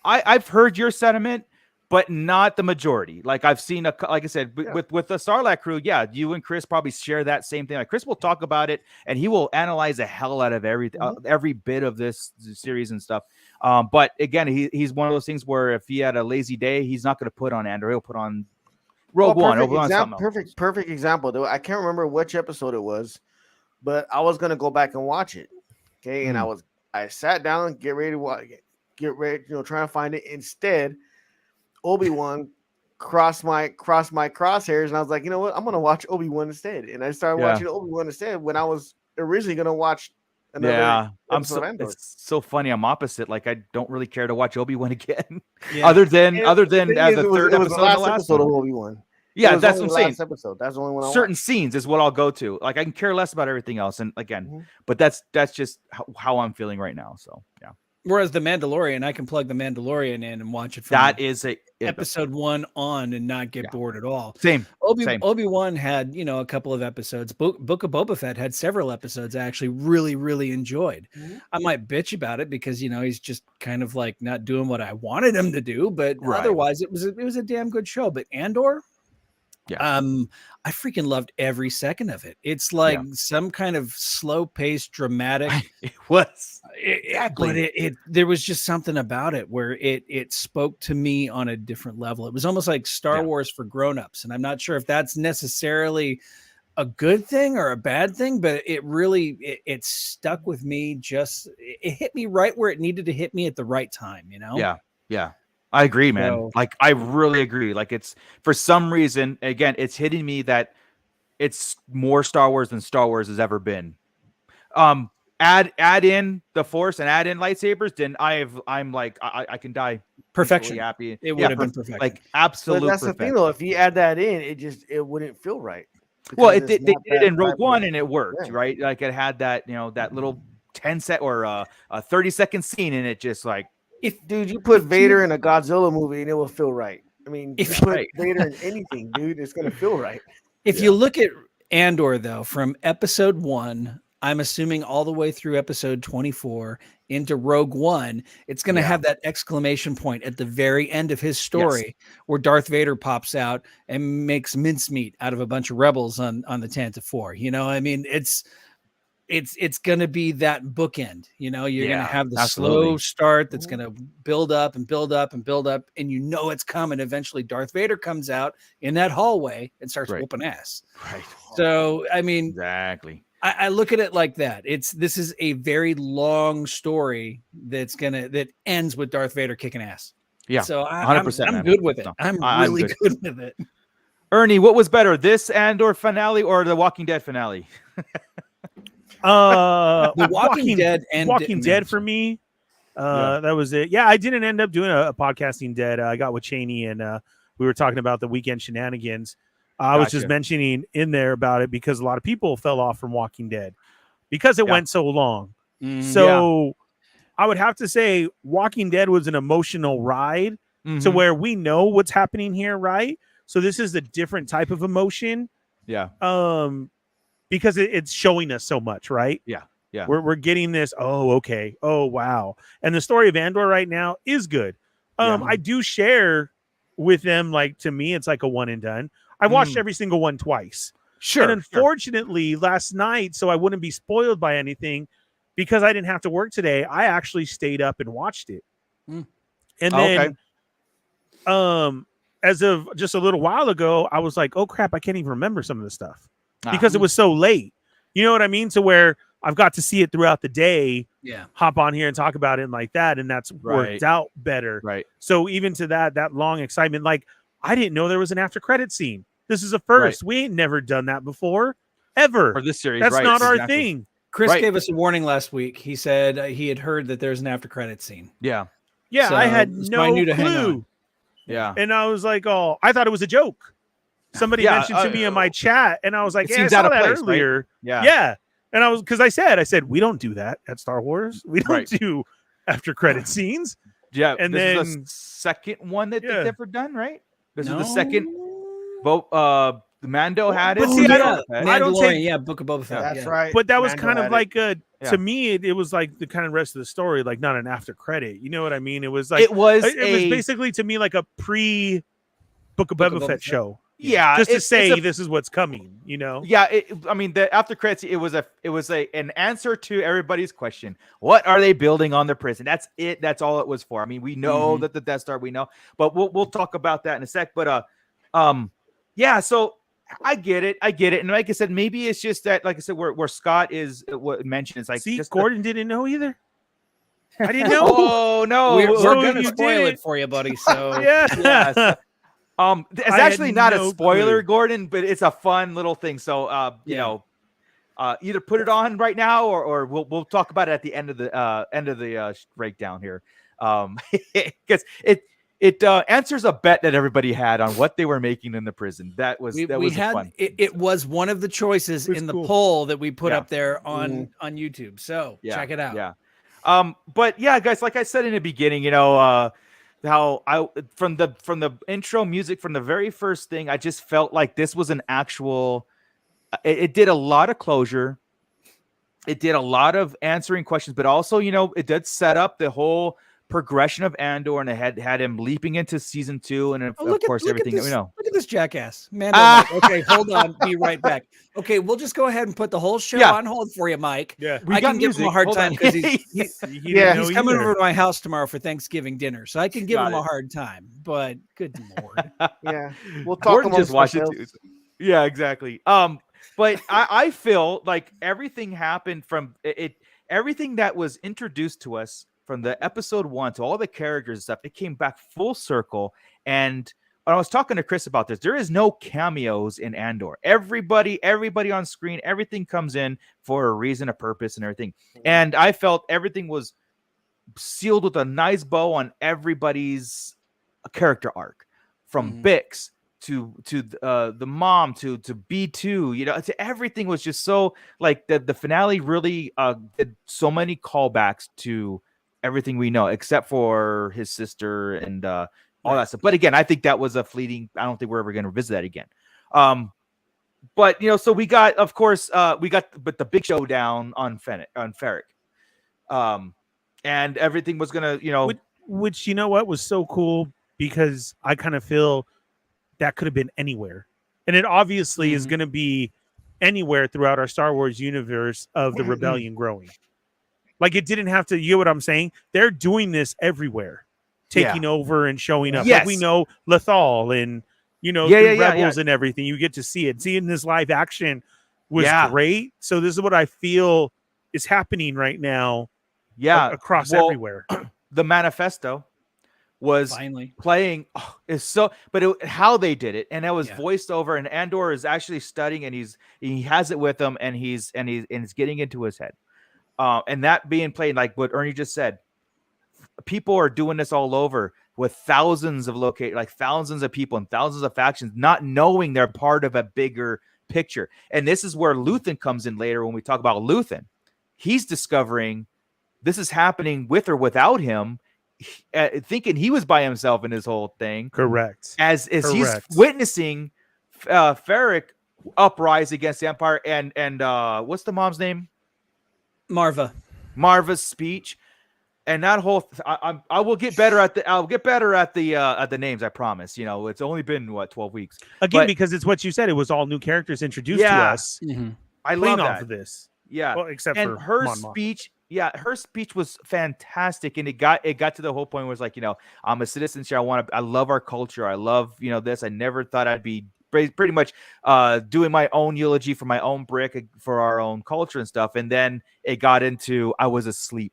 I've heard your sentiment, but not the majority. Like I've seen like I said, with the Sarlacc crew. Yeah, you and Chris probably share that same thing. Like Chris will talk about it, and he will analyze the hell out of every bit of this series and stuff. But again, he's one of those things where if he had a lazy day, he's not going to put on Andor. He'll put on Rogue One. Perfect example. Though I can't remember which episode it was, but I was going to go back and watch it. Okay, and I sat down and get ready to watch. Get ready, trying to find it. Instead, Obi-Wan crossed my crosshairs, and I was like, you know what? I'm gonna watch Obi-Wan instead. And I started watching Obi-Wan instead when I was originally gonna watch another episode of Andor. It's so funny. I'm opposite. Like I don't really care to watch Obi-Wan again. other than as the third episode, the last episode of Obi-Wan. Yeah, that's what I'm saying. Episode. That's the only one. Certain scenes is what I'll go to. Like I can care less about everything else. And again, but that's just how I'm feeling right now. So yeah. Whereas the Mandalorian, I can plug the Mandalorian in and watch it from episode 1 on and not get bored at all. Same. Obi-Wan had, a couple of episodes. Book of Boba Fett had several episodes I actually really, really enjoyed. I might bitch about it because, he's just kind of like not doing what I wanted him to do, but otherwise it was a damn good show. But Andor, I freaking loved every second of it. It's like some kind of slow-paced, dramatic. It was but there was just something about it where it spoke to me on a different level. It was almost like Star Wars for grown-ups, and I'm not sure if that's necessarily a good thing or a bad thing, but it really it stuck with me. It hit me right where it needed to hit me at the right time. Yeah. I agree, man. So, like I really agree. Like it's for some reason, again, it's hitting me that it's more Star Wars than Star Wars has ever been. Add in the Force and add in lightsabers, then I'm like I can die. Perfection. Happy. It would have been perfect. Like absolute. But that's perfection. the thing, though. If you add that in, it wouldn't feel right. Well, they did it in Rogue One, and it worked, right? Like it had that that little 10-second or a 30-second scene, and it just like. Dude, you put Vader in a Godzilla movie and it will feel right. I mean, if you put Vader in anything, dude, it's gonna feel right. If you look at Andor, though, from episode 1, I'm assuming all the way through episode 24 into Rogue One, it's going to have that exclamation point at the very end of his story where Darth Vader pops out and makes mincemeat out of a bunch of rebels on the Tantive 4. You know, I mean, it's going to be that bookend. You know, you're going to have the slow start that's going to build up and build up and build up, and you know it's coming. Eventually, Darth Vader comes out in that hallway and starts whooping ass. Right. So, I mean, exactly. I look at it like that. This is a very long story that ends with Darth Vader kicking ass. Yeah. So 100%. I'm good with it. I'm really good with it. Ernie, what was better, this Andor finale or the Walking Dead finale? The Walking Dead and Walking Dead for me. That was it. Yeah, I didn't end up doing a podcasting dead. I got with Cheney and we were talking about the weekend shenanigans. I was just mentioning in there about it because a lot of people fell off from Walking Dead because it went so long. So I would have to say Walking Dead was an emotional ride to where we know what's happening here, right? So this is a different type of emotion. Yeah. Because it's showing us so much, right? Yeah. Yeah. We're getting this. Oh, okay. Oh, wow. And the story of Andor right now is good. I do share with them, like, to me, it's like a one and done. I watched every single one twice. Sure. And unfortunately, last night, so I wouldn't be spoiled by anything, because I didn't have to work today, I actually stayed up and watched it. And then as of just a little while ago, I was like, oh crap, I can't even remember some of the stuff because it was so late. You know what I mean? So where I've got to see it throughout the day, hop on here and talk about it and like that, and that's worked out better. Right. So even to that long excitement, like I didn't know there was an after credit scene. This is a first. We ain't never done that before, ever. For this series, that's not our thing. Chris gave us a warning last week. He said he had heard that there's an after credit scene. Yeah. Yeah, so I had no clue. Yeah. And I was like, oh, I thought it was a joke. Somebody mentioned to me in my chat, and I was like, I saw that earlier. Right? Yeah. And I was, because I said, we don't do that at Star Wars. We don't do after credit scenes. Yeah. And this then is the second one that they've ever done, right? This is the second. The Mando had it. But see, I don't take Book of Boba Fett. That's right. But that was Mando kind of like to me, it was like the kind of rest of the story, like not an after credit. You know what I mean? It was like it was basically to me like a pre Book of Boba Fett show. Yeah, just to say this is what's coming. You know? Yeah, I mean, the after credits, it was an answer to everybody's question. What are they building on the prison? That's it. That's all it was for. I mean, we know that the Death Star, we know, but we'll talk about that in a sec. But yeah, so. I get it. And like I said, maybe it's just that, like I said, where Scott is what mentioned. It's like, see, just Gordon didn't know either. I didn't know. Oh no, we're gonna spoil it for you, buddy. So it's actually not a spoiler, Gordon, but it's a fun little thing. So you know, either put it on right now, or we'll talk about it at the end of the breakdown here, because it answers a bet that everybody had on what they were making in the prison. That was fun. It was one of the choices in the poll that we put up there on YouTube. So check it out. Yeah. But yeah, guys, like I said in the beginning, you know, how from the intro music, from the very first thing, I just felt like this was an actual. It did a lot of closure. It did a lot of answering questions, but also, you know, it did set up the whole progression of Andor, and it had him leaping into season 2, and of course everything that we know. Look at this jackass, man. Okay, hold on, be right back. Okay, we'll just go ahead and put the whole show on hold for you, Mike. Yeah, I can give him a hard time because he's coming over to my house tomorrow for Thanksgiving dinner, so I can give him a hard time. But good lord, yeah, we'll talk about just watch it too. Yeah, exactly. But I feel like everything happened from it. Everything that was introduced to us from the episode 1 to all the characters and stuff, it came back full circle. And when I was talking to Chris about this, there is no cameos in Andor. Everybody on screen, everything comes in for a reason, a purpose, and everything. And I felt everything was sealed with a nice bow on everybody's character arc, from Bix to the mom to B2, you know, to everything was just so like the finale really did so many callbacks to everything we know, except for his sister and all that stuff. But again, I think that was a fleeting. I don't think we're ever going to revisit that again. But so we got, of course, but the big showdown on Ferric, and everything was gonna, which what was so cool, because I kind of feel that could have been anywhere, and it obviously is going to be anywhere throughout our Star Wars universe of the rebellion growing. Like, it didn't have to. You know what I'm saying? They're doing this everywhere, taking over and showing up. Yes. Like, we know Lethal and through Rebels and everything. You get to see it. Seeing this live action was great. So this is what I feel is happening right now. Yeah, across everywhere. The manifesto was finally playing. But how they did it, and it was voiced over. And Andor is actually studying, and he has it with him, and he's getting into his head. And that being played, like what Ernie just said, people are doing this all over with thousands of thousands of people and thousands of factions, not knowing they're part of a bigger picture. And this is where Luthen comes in later when we talk about Luthen. He's discovering this is happening with or without him, thinking he was by himself in his whole thing. Correct. As he's witnessing Ferric uprise against the Empire, and what's the mom's name? Marva's speech. And that whole, I will get better at the names. I promise. It's only been 12 weeks again, because it's what you said. It was all new characters introduced to us. Mm-hmm. I love off of this. Yeah, well, except and for her speech. Yeah, her speech was fantastic, and it got to the whole point where it's like, I'm a citizen here. I love our culture. I love this. I never thought I'd be pretty much doing my own eulogy for my own brick for our own culture and stuff. And then it got into I was asleep.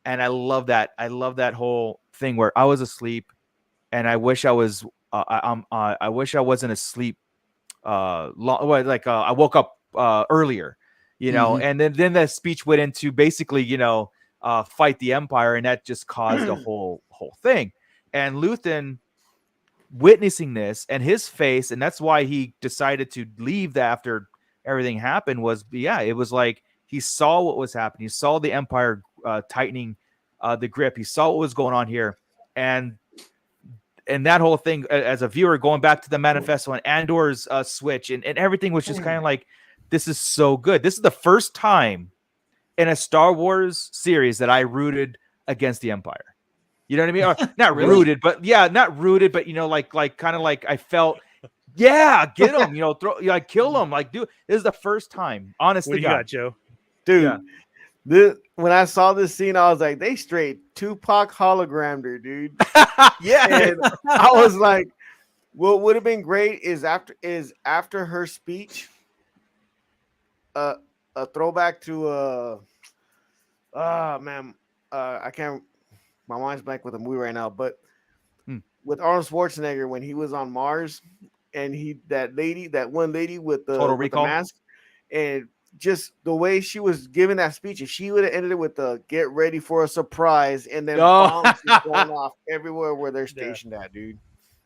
And I love that. I love that whole thing where I was asleep, and I wish I was. I wish I wasn't asleep. I woke up earlier, And then the speech went into basically, fight the Empire, and that just caused the whole thing. And Luthen witnessing this and his face, and that's why he decided to leave after everything happened. It was like he saw what was happening. He saw the Empire tightening the grip. He saw what was going on here, and that whole thing, as a viewer, going back to the manifesto and Andor's switch, and everything was just kind of like, this is so good. This is the first time in a Star Wars series that I rooted against the Empire. You know what I mean? Or, not really? Rooted, but not rooted, but like kind of like I felt, get him, kill him, dude. This is the first time, honestly. What do you got, Joe? Dude, when I saw this scene, I was like, they straight Tupac hologrammed her, dude. Yeah. And I was like, what would have been great is after her speech, a throwback to I can't, my mind's blank with a movie right now, but with Arnold Schwarzenegger when he was on Mars, and that one lady with the mask, and just the way she was giving that speech, if she would have ended it with the "get ready for a surprise," and then bombs just going off everywhere where they're stationed at, dude.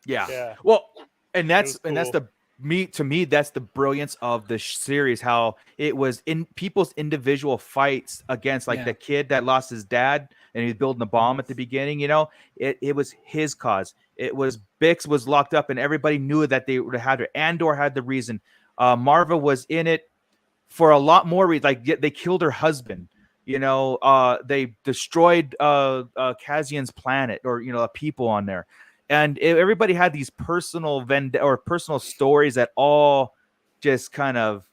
Yeah. Well, and that's the to me that's the brilliance of the series, how it was in people's individual fights against the kid that lost his dad and he was building the bomb at the beginning. It was his cause. It was Bix was locked up, and everybody knew that they would have to. Andor had the reason. Marva was in it for a lot more reasons. Like, they killed her husband. They destroyed Cassian's planet, or people on there. And everybody had these personal personal stories that all just kind of,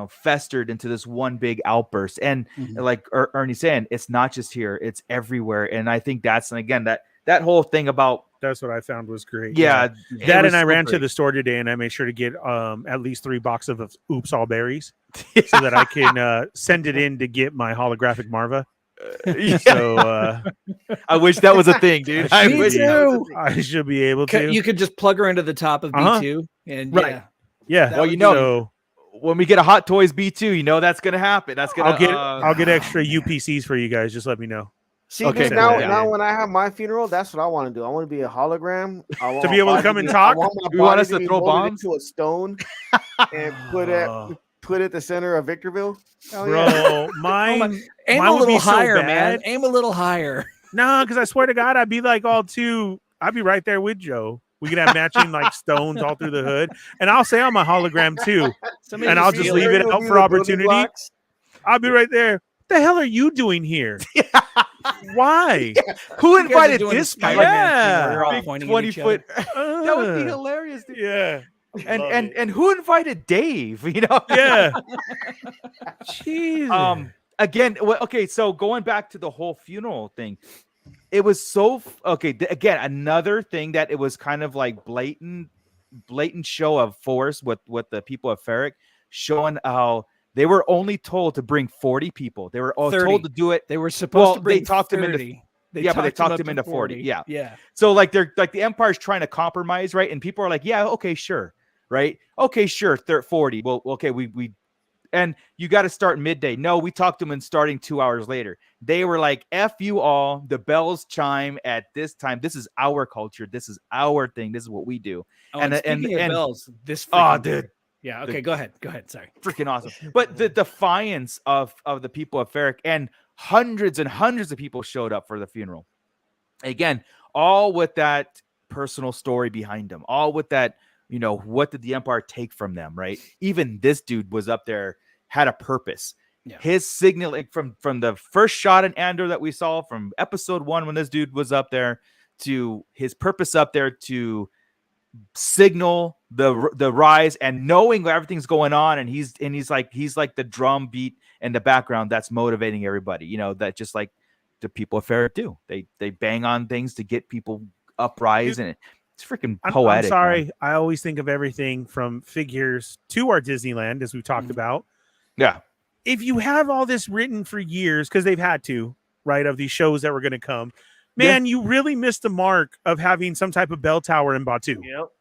festered into this one big outburst. And like Ernie's saying, it's not just here, it's everywhere. And I think that whole thing about, that's what I found was great. Yeah. That, and I ran to the store today, and I made sure to get at least 3 boxes of Oops All Berries so that I can send it in to get my holographic Marva. So I wish that was a thing, dude. I should be able to. You could just plug her into the top of B2, and yeah. Well, when we get a Hot Toys B2, that's gonna happen. That's gonna. I'll get extra UPCs for you guys. Just let me know. See, dude, now when I have my funeral, that's what I want to do. I want to be a hologram. To be able to come and talk. You want us to throw bombs into a stone and put it at the center of Victorville? Bro, mine aim a little higher, man. Aim a little higher. No, because I swear to God, I'd be like I'd be right there with Joe We can have matching like stones all through the hood, and I'll say I'm a hologram too, and I'll just leave it out for opportunity. I'll be right there. What the hell are you doing here? Why? Who invited this guy? Yeah, 20-foot. That would be hilarious. Dude. Yeah. And who invited Dave? You know? Yeah. Jeez. Again, okay, so going back to the whole funeral thing, it was so again, another thing that it was kind of like blatant show of force with the people of Ferric, showing how they were only told to bring 40 people. They were all told to do it. They were supposed to bring they talked 30. Them into but they talked him into 40. Yeah. So like they're like the Empire's trying to compromise, right? And people are like, yeah, okay, sure, right? Okay, sure, 40. Well, okay, we and you got to start midday. No, we talked to them and starting 2 hours later. They were like, F you all. The bells chime at this time. This is our culture. This is our thing. This is what we do. Oh, and speaking of bells, this dude. Yeah. Okay. Go ahead. Sorry. Freaking awesome. But the defiance of the people of Ferric, and hundreds and hundreds of people showed up for the funeral. Again, all with that personal story behind them. All with that, you know, what did the Empire take from them, right? Even this dude was up there, had a purpose. Yeah. His signaling from the first shot in Andor that we saw from episode 1 when this dude was up there, to his purpose up there to signal the rise, and knowing everything's going on, and he's like the drum beat in the background that's motivating everybody, you know, that just like the people of Ferric do. They bang on things to get people uprise, and it's freaking poetic. I'm sorry, man. I always think of everything from figures to our Disneyland, as we've talked about. Yeah, if you have all this written for years, because they've had to, right, of these shows that were going to come, man, you really missed the mark of having some type of bell tower in Batuu. Yep.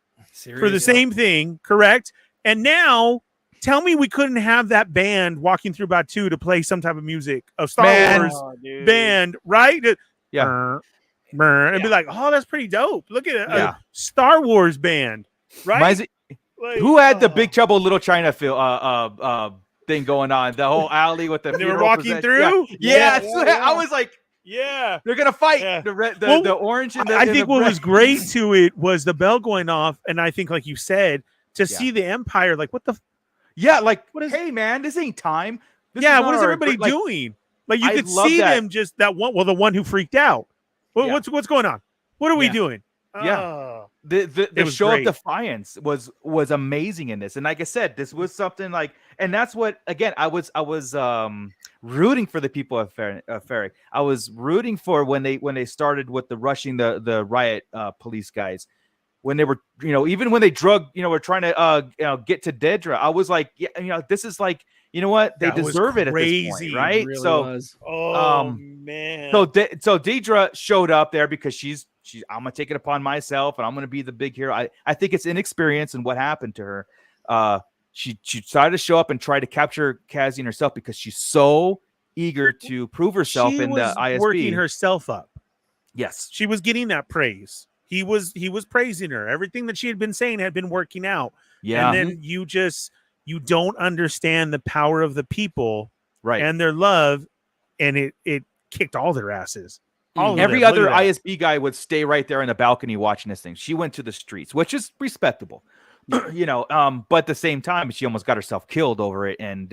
For the same thing, correct? And now, tell me we couldn't have that band walking through Batuu to play some type of music of Star Wars band, right? Yeah. And be like, oh, that's pretty dope. Look at it, a Star Wars band, right? Like, who had the Big Trouble Little China thing going on? The whole alley with the they were walking through. Yeah. I was like, yeah, they're gonna fight. Yeah. The orange and the, I think what was great to it was the bell going off, and I think, like you said, to see the Empire, like, what the like, hey man, this ain't time. What is everybody doing? Like, you could see them just that one. Well, the one who freaked out. What's going on? What are we doing? The show of defiance was amazing in this, and like I said, this was something like, and that's what, again, I was rooting for the people of Ferric. I was rooting for when they started with the rushing the riot police guys, when they were, you know, even when they were trying to get to Dedra. I was like, yeah, you know, this is like, you know what, they deserve it at this point, right? Really so was. Man, so Dedra showed up there because she's I'm gonna take it upon myself, and I'm gonna be the big hero. I think it's inexperience and what happened to her. She decided to show up and try to capture Cassian herself because she's so eager to prove herself in the ISB. Working herself up. Yes, she was getting that praise. He was praising her. Everything that she had been saying had been working out. Yeah, and then you don't understand the power of the people, right, and their love, and it kicked all their asses. Every other ISB guy would stay right there in the balcony watching this thing. She went to the streets, which is respectable, you know. But at the same time, she almost got herself killed over it. And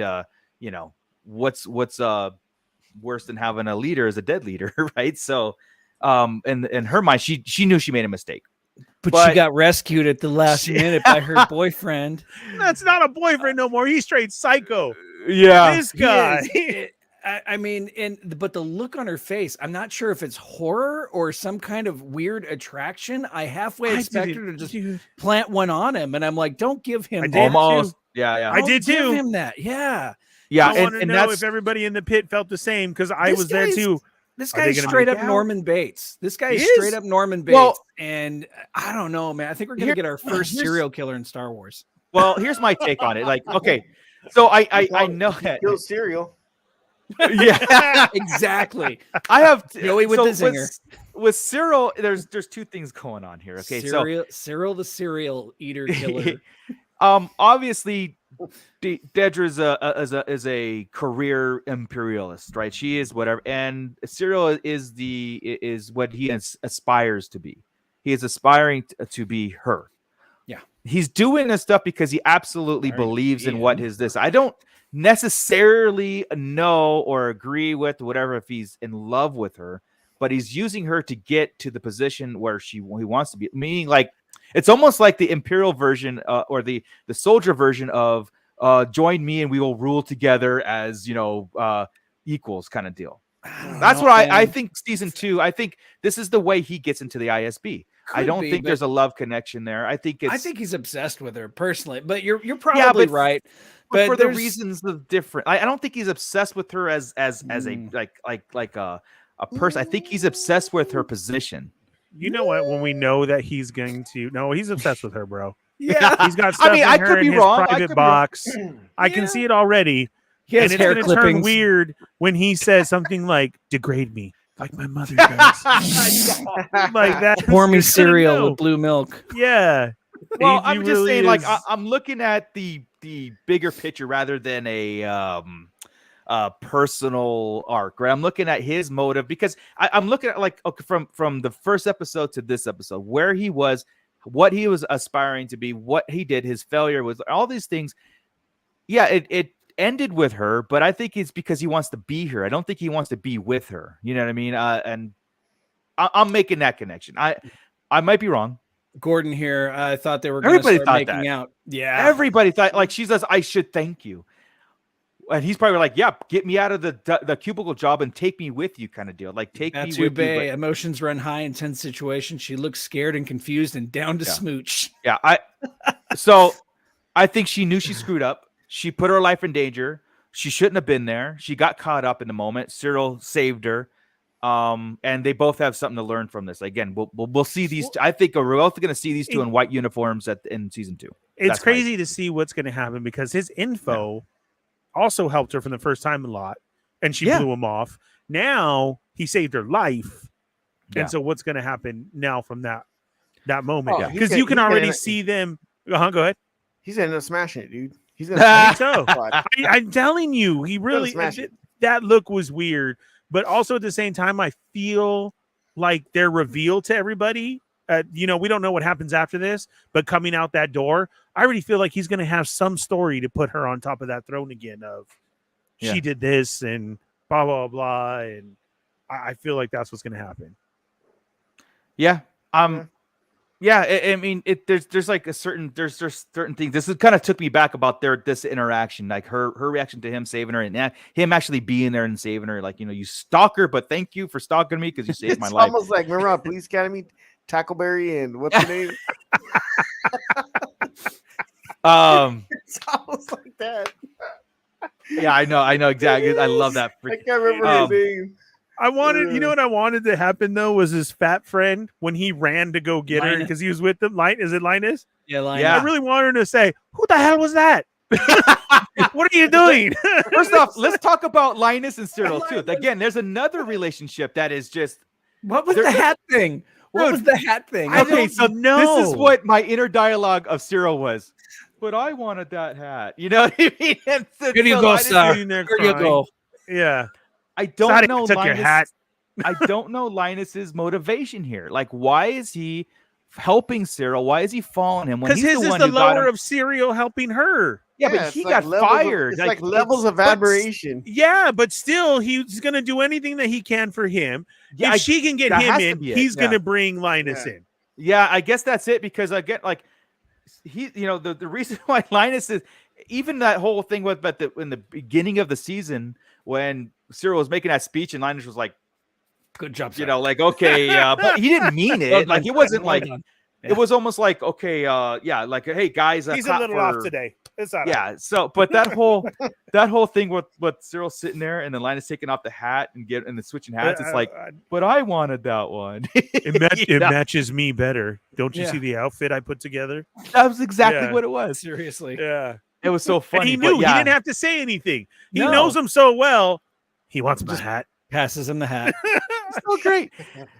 you know, what's worse than having a leader is a dead leader, right? So, in her mind, she knew she made a mistake, but she got rescued at the last minute by her boyfriend. That's not a boyfriend no more. He's straight psycho. Yeah, this guy. I mean, but the look on her face, I'm not sure if it's horror or some kind of weird attraction. I halfway expect her to just plant one on him, and I'm like, don't give him that. Almost. Yeah. I did too. Give him that. Yeah. I want to know if everybody in the pit felt the same, because I was there too. This guy is straight up Norman Bates. Well, and I don't know, man. I think we're gonna get our first serial killer in Star Wars. Well, here's my take on it. Like, okay, so I know that kill cereal. Yeah, exactly. I have Joey with the zinger. With Cyril, there's two things going on here. Okay, Cyril the serial eater killer. Obviously, Dedra is a career imperialist, right? She is whatever, and Cyril is what he aspires to be. He is aspiring to be her. Yeah. He's doing this stuff because he absolutely believes in what his this. I don't necessarily know or agree with whatever if he's in love with her, but he's using her to get to the position where he wants to be. Meaning, like, it's almost like the imperial version or the soldier version of join me and we will rule together as equals kind of deal. That's what I think. Season 2, I think this is the way he gets into the ISB. I don't think there's a love connection there. I think he's obsessed with her personally, but you're probably right. But for the reasons of different, I don't think he's obsessed with her as a person. I think he's obsessed with her position. You know what? When we know that he's going to, he's obsessed with her, bro. Yeah, he's got stuff in his private box. I can see it already. And it's going to turn weird when he says something like "degrade me," like my mother does. Like that. Pour me cereal with blue milk. Yeah. Well, I'm just saying, like, I'm looking at the bigger picture rather than a personal arc, right? I'm looking at his motive because I'm looking at, like, okay, from the first episode to this episode, where he was, what he was aspiring to be, what he did, his failure was, all these things. Yeah, it ended with her, but I think it's because he wants to be her. I don't think he wants to be with her. You know what I mean? And I'm making that connection. I might be wrong. Gordon here. I thought they were going to start making out. Yeah. Everybody thought, like, she says, I should thank you. And he's probably like, yeah, get me out of the cubicle job and take me with you kind of deal. Like, take me with you. But emotions run high in tense situations. She looks scared and confused and down to smooch. Yeah. So I think she knew she screwed up. She put her life in danger. She shouldn't have been there. She got caught up in the moment. Cyril saved her. And they both have something to learn from this. Again, we'll see these. I think we're both going to see these two in white uniforms in season 2. It's crazy to see what's going to happen because his info also helped her from the first time a lot, and she blew him off. Now he saved her life, and so what's going to happen now from that moment? Because you can already see them. Go ahead. He's going to end up smashing it, dude. He's going to. So I'm telling you, he really that look was weird. But also at the same time, I feel like they're revealed to everybody. We don't know what happens after this, but coming out that door, I already feel like he's going to have some story to put her on top of that throne again of she did this and blah, blah, blah. And I feel like that's what's going to happen. Yeah. Yeah, I mean, there's like certain things. This kind of took me back about this interaction, like her reaction to him saving her, and him actually being there and saving her. Like, you stalker, but thank you for stalking me because you saved my life. It's almost like, remember on Police Academy, Tackleberry and what's the name? It's almost like that. Yeah, I know exactly. I love that. I can't remember his name. I wanted, what I wanted to happen though was his fat friend when he ran to go get her because he was with them. Is it Linus? Yeah, Linus. Yeah. I really wanted him to say, "Who the hell was that? What are you doing?" First off, let's talk about Linus and Cyril too. Again, there's another relationship that is just. What was the hat thing? What was the hat thing? Okay, so this is what my inner dialogue of Cyril was. But I wanted that hat. You know what I mean? Here you go, sir. Here you go. Yeah. I don't know took your hat. I don't know Linus's motivation here. Like, why is he helping Cyril? Why is he following him? Because his is the lower of Cyril helping her. Yeah, but he got fired. It's like levels of admiration. Yeah, but still, he's going to do anything that he can for him. Yeah, if she can get him in, he's going to bring Linus in. Yeah, I guess that's it. Because I get like the reason why Linus is even that whole thing with in the beginning of the season when Cyril was making that speech and Linus was like, "Good job, sir." Like, okay, but he didn't mean it. Like, it wasn't like it was almost like, okay, like, hey guys, he's a little off today. It's all right. So, but that whole thing with Cyril sitting there and then Linus taking off the hat and then switching hats, it's like, but I wanted that one. It matches me better. Don't you see the outfit I put together? That was exactly what it was. Seriously, yeah. It was so funny. And he knew he didn't have to say anything. He knows him so well. He wants my hat. Passes him the hat. So great.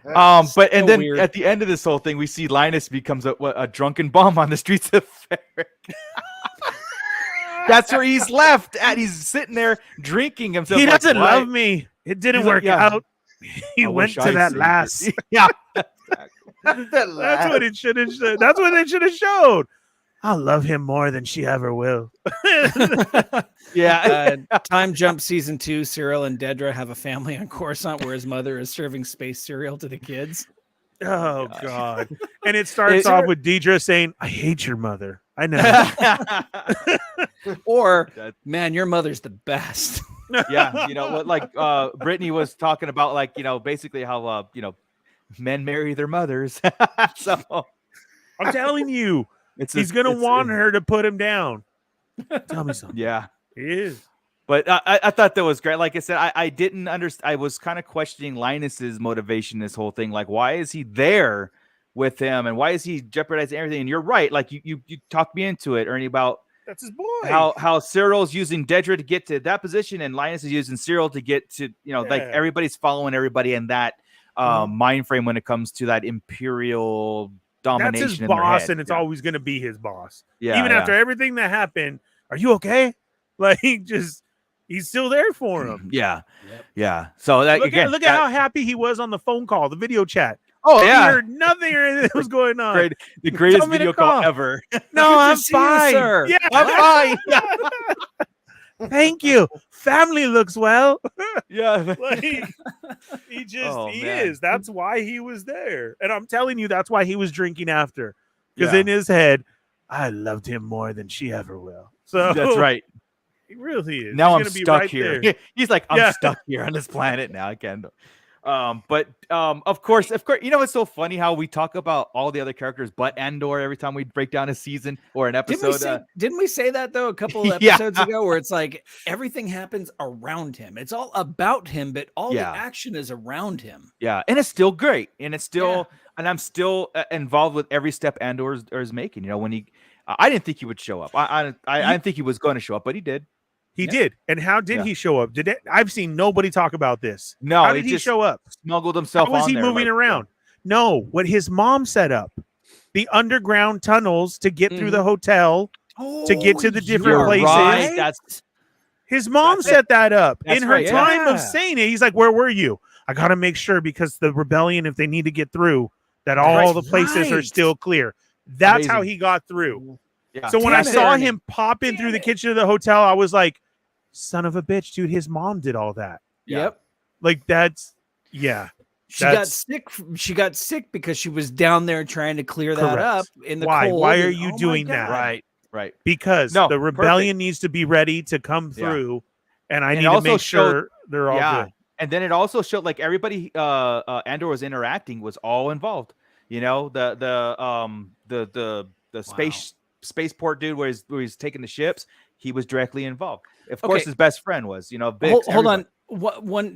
But and then weird. At the end of this whole thing, we see Linus becomes a drunken bum on the streets of Ferric. That's where he's left at. He's sitting there drinking himself. He doesn't love me. It didn't work out. He went to that lass. Yeah. That's what it should have. That's what they should have showed. I love him more than she ever will. Yeah. Time jump season 2. Cyril and Dedra have a family on Coruscant where his mother is serving space cereal to the kids. Oh God! And it starts off with Deidre saying, "I hate your mother." I know. Or, man, your mother's the best. Yeah, you know what? Like Brittany was talking about, like, you know, basically how men marry their mothers. So I'm telling you, he's gonna want her to put him down. Tell me something. Yeah, he is. But I thought that was great. Like I said, I didn't understand. I was kind of questioning Linus's motivation. This whole thing, like, why is he there with him, and why is he jeopardizing everything? And you're right. Like you talked me into it, Ernie, about that's his boy. How Cyril's using Dedra to get to that position, and Linus is using Cyril to get to, you know, like everybody's following everybody in that mind frame when it comes to that imperial domination. That's his boss, and it's always going to be his boss. Yeah, even after everything that happened. Are you okay? Like he's still there for him. Yeah. Yeah. So that look at how happy he was on the phone call, the video chat. Oh, yeah. He heard nothing or anything that was going on. The greatest video call ever. No, I'm fine. Sir. Yeah, I'm fine. Thank you. Family looks well. Yeah. Like, he is. That's why he was there. And I'm telling you, that's why he was drinking after. Because in his head, I loved him more than she ever will. So that's right. He really is. Now I'm stuck here. He's like, I'm stuck here on this planet now. I can't. But of course, you know, it's so funny how we talk about all the other characters but Andor every time we break down a season or an episode. Didn't we say that though a couple of episodes ago, where it's like everything happens around him? It's all about him, but all the action is around him. Yeah, and it's still great, and it's still, and I'm still involved with every step Andor is making. You know, when I didn't think he would show up. I didn't think he was going to show up, but he did. He did. And how did he show up? I've seen nobody talk about this. No, how did he show up? Smuggled himself. How was he moving around? No, what his mom set up, the underground tunnels to get through the hotel, to get to the different places. Right. That's his mom set that up in her time of saying it. He's like, "Where were you? I got to make sure because the rebellion, if they need to get through, that all the places are still clear." That's how he got through. Yeah. So when I saw him pop in through the kitchen of the hotel, I was like, son of a bitch, dude, his mom did all that. Yep. Like that's got sick. She got sick because she was down there trying to clear that up in the cold. Why are you doing that? Right. Because the rebellion needs to be ready to come through, and I need to make sure they're all good. And then it also showed like everybody Andor was interacting was all involved. You know, the spaceport dude where he's taking the ships, he was directly involved. Of course, his best friend was, you know, Bix, hold on.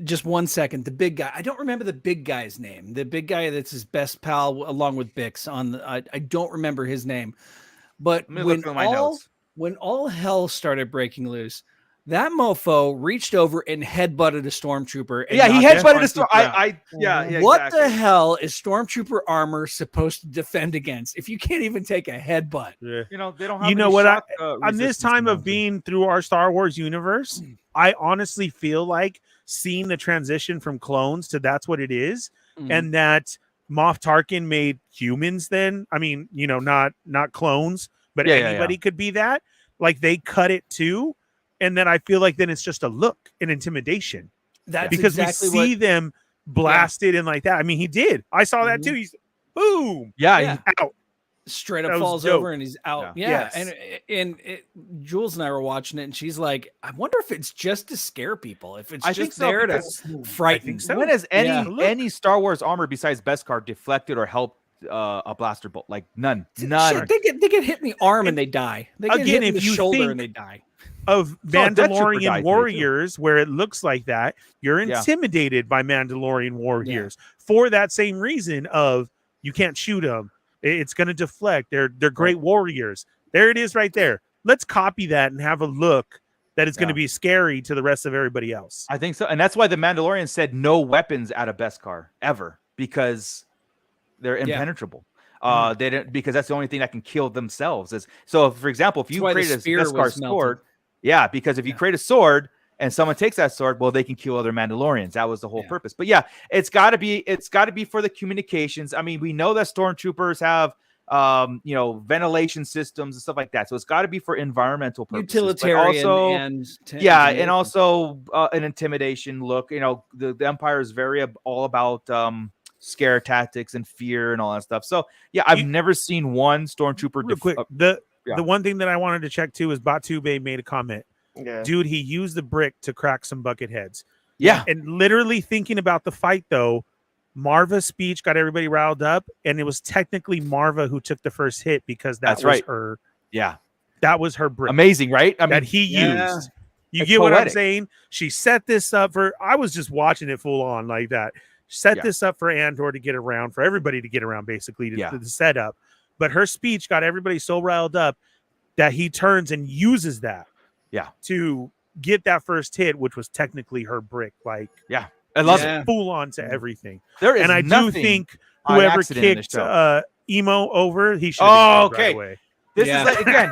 Just 1 second. The big guy. I don't remember the big guy's name. The big guy that's his best pal along with Bix I don't remember his name. But when all hell started breaking loose, that mofo reached over and headbutted a stormtrooper. And he headbutted a stormtrooper. What the hell is stormtrooper armor supposed to defend against if you can't even take a headbutt? Yeah. You know, they don't have. You know what? On this time of being through our Star Wars universe, I honestly feel like seeing the transition from clones to that's what it is, and that Moff Tarkin made humans. Then, I mean, you know, not clones, but anybody could be that. Like they cut it too. And then I feel like then it's just a look, an intimidation. That's because exactly we see them blasted and like that. I mean, he did. I saw that too. He's boom. Yeah. He's out. Straight up falls over and he's out. Yeah. And Jules and I were watching it and she's like, I wonder if it's just to scare people. If it's just there to frighten. When has any Star Wars armor besides Beskar deflected or helped a blaster bolt? Like none. They get hit in the arm and they die. They get hit in the shoulder and they die. Of Mandalorian warriors where it looks like that, you're intimidated by Mandalorian warriors for that same reason of you can't shoot them. It's going to deflect. They're great warriors. There it is right there. Let's copy that and have a look that is going to be scary to the rest of everybody else. I think so. And that's why the Mandalorian said no weapons out of Beskar ever, because they're impenetrable. They didn't, because that's the only thing that can kill themselves. So, for example, if you create a Beskar sword, because if you create a sword and someone takes that sword, well, they can kill other Mandalorians. That was the whole purpose. But yeah, it's got to be for the communications. I mean, we know that stormtroopers have ventilation systems and stuff like that. So it's got to be for environmental purposes. Utilitarian and also an intimidation look. The Empire is very all about scare tactics and fear and all that stuff. So yeah, I've never seen one stormtrooper. Real quick, the one thing that I wanted to check too is Batu Bey made a comment. Yeah. Dude, he used the brick to crack some bucket heads. Yeah. And literally thinking about the fight though, Marva's speech got everybody riled up, and it was technically Marva who took the first hit because that was her. Yeah, that was her brick. Amazing, right? I mean, that he used. You get what I'm saying? She set this up for. I was just watching it full on like that. Set this up for Andor to get around, for everybody to get around, basically to the setup. But her speech got everybody so riled up that he turns and uses that. Yeah. To get that first hit, which was technically her brick. Like, yeah. I love it. Full on to everything. There is and I do think whoever kicked Emo over, he should have been right away. This is like, again,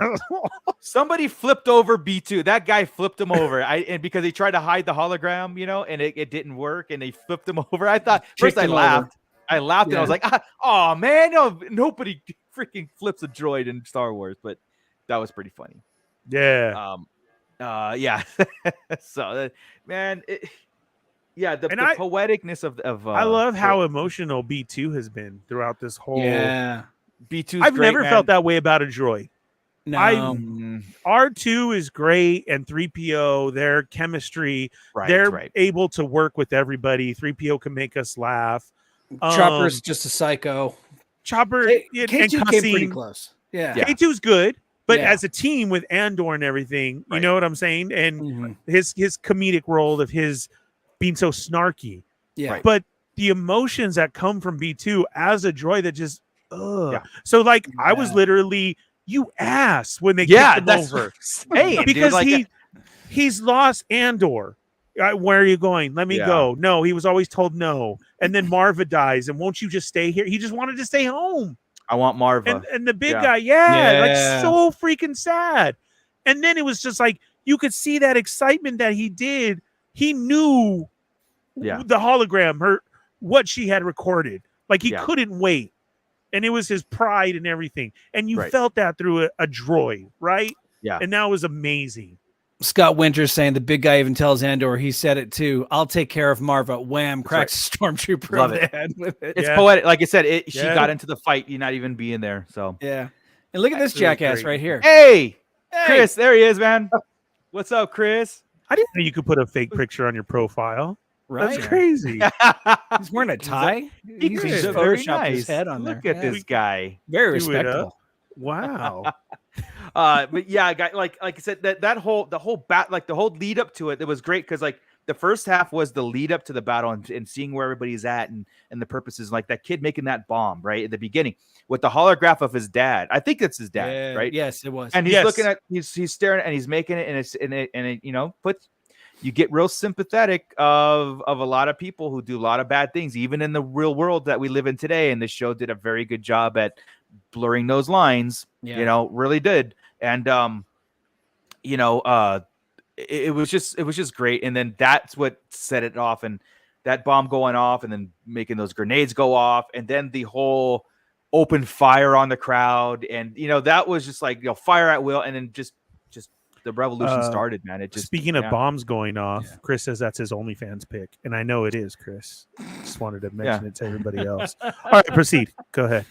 somebody flipped over B2. That guy flipped him over. And because he tried to hide the hologram, and it didn't work, and they flipped him over. I thought first I laughed. I laughed and I was like, oh man, no, nobody freaking flips a droid in Star Wars, but that was pretty funny. Yeah. Yeah. So man, the poeticness of I love how emotional B2 has been throughout this whole B2. I've never felt that way about a droid. No. R2 is great, and 3PO, their chemistry, they're able to work with everybody. 3PO can make us laugh. Chopper's just a psycho. Chopper K2 came pretty close. Yeah. K2's good, but as a team with Andor and everything, you know what I'm saying? And his comedic role of his being so snarky. Yeah. But the emotions that come from B2 as a droid that just so like I was literally ass when they kicked him over. Because he's lost Andor. Where are you going? Let me go. No, he was always told no. And then Marva dies, and won't you just stay here? He just wanted to stay home. I want Marva. And the big guy, like so freaking sad. And then it was just like you could see that excitement that he did. He knew the hologram, what she had recorded. Like he couldn't wait. And it was his pride and everything. And you felt that through a droid, right? Yeah. And that was amazing. Scott Winters saying the big guy even tells Andor, he said it too. I'll take care of Marva. Wham! Cracks Stormtrooper over the head with it. It's poetic. Like I said, she got into the fight. You not even being there. So and look at this jackass right here. Hey, Chris, there he is, man. What's up, Chris? I didn't know you could put a fake picture on your profile. Right. That's crazy. He's wearing a tie. He's very nice. His head on Look at this guy. Very respectable. Wow. But yeah, guy, like I said, the whole lead up to it was great because like the first half was the lead up to the battle and seeing where everybody's at and the purposes, like that kid making that bomb right at the beginning with the holograph of his dad. I think that's his dad, right? Yes, it was. And he's looking at he's staring and he's making it and it puts. You get real sympathetic of a lot of people who do a lot of bad things, even in the real world that we live in today. And the show did a very good job at blurring those lines, really did. And, it was just great. And then that's what set it off, and that bomb going off and then making those grenades go off. And then the whole open fire on the crowd. And, that was just like, fire at will. And then just the revolution started, man. It just speaking of bombs going off, Chris says that's his OnlyFans pick, and I know it is, Chris. Just wanted to mention it to everybody else. All right, proceed. Go ahead.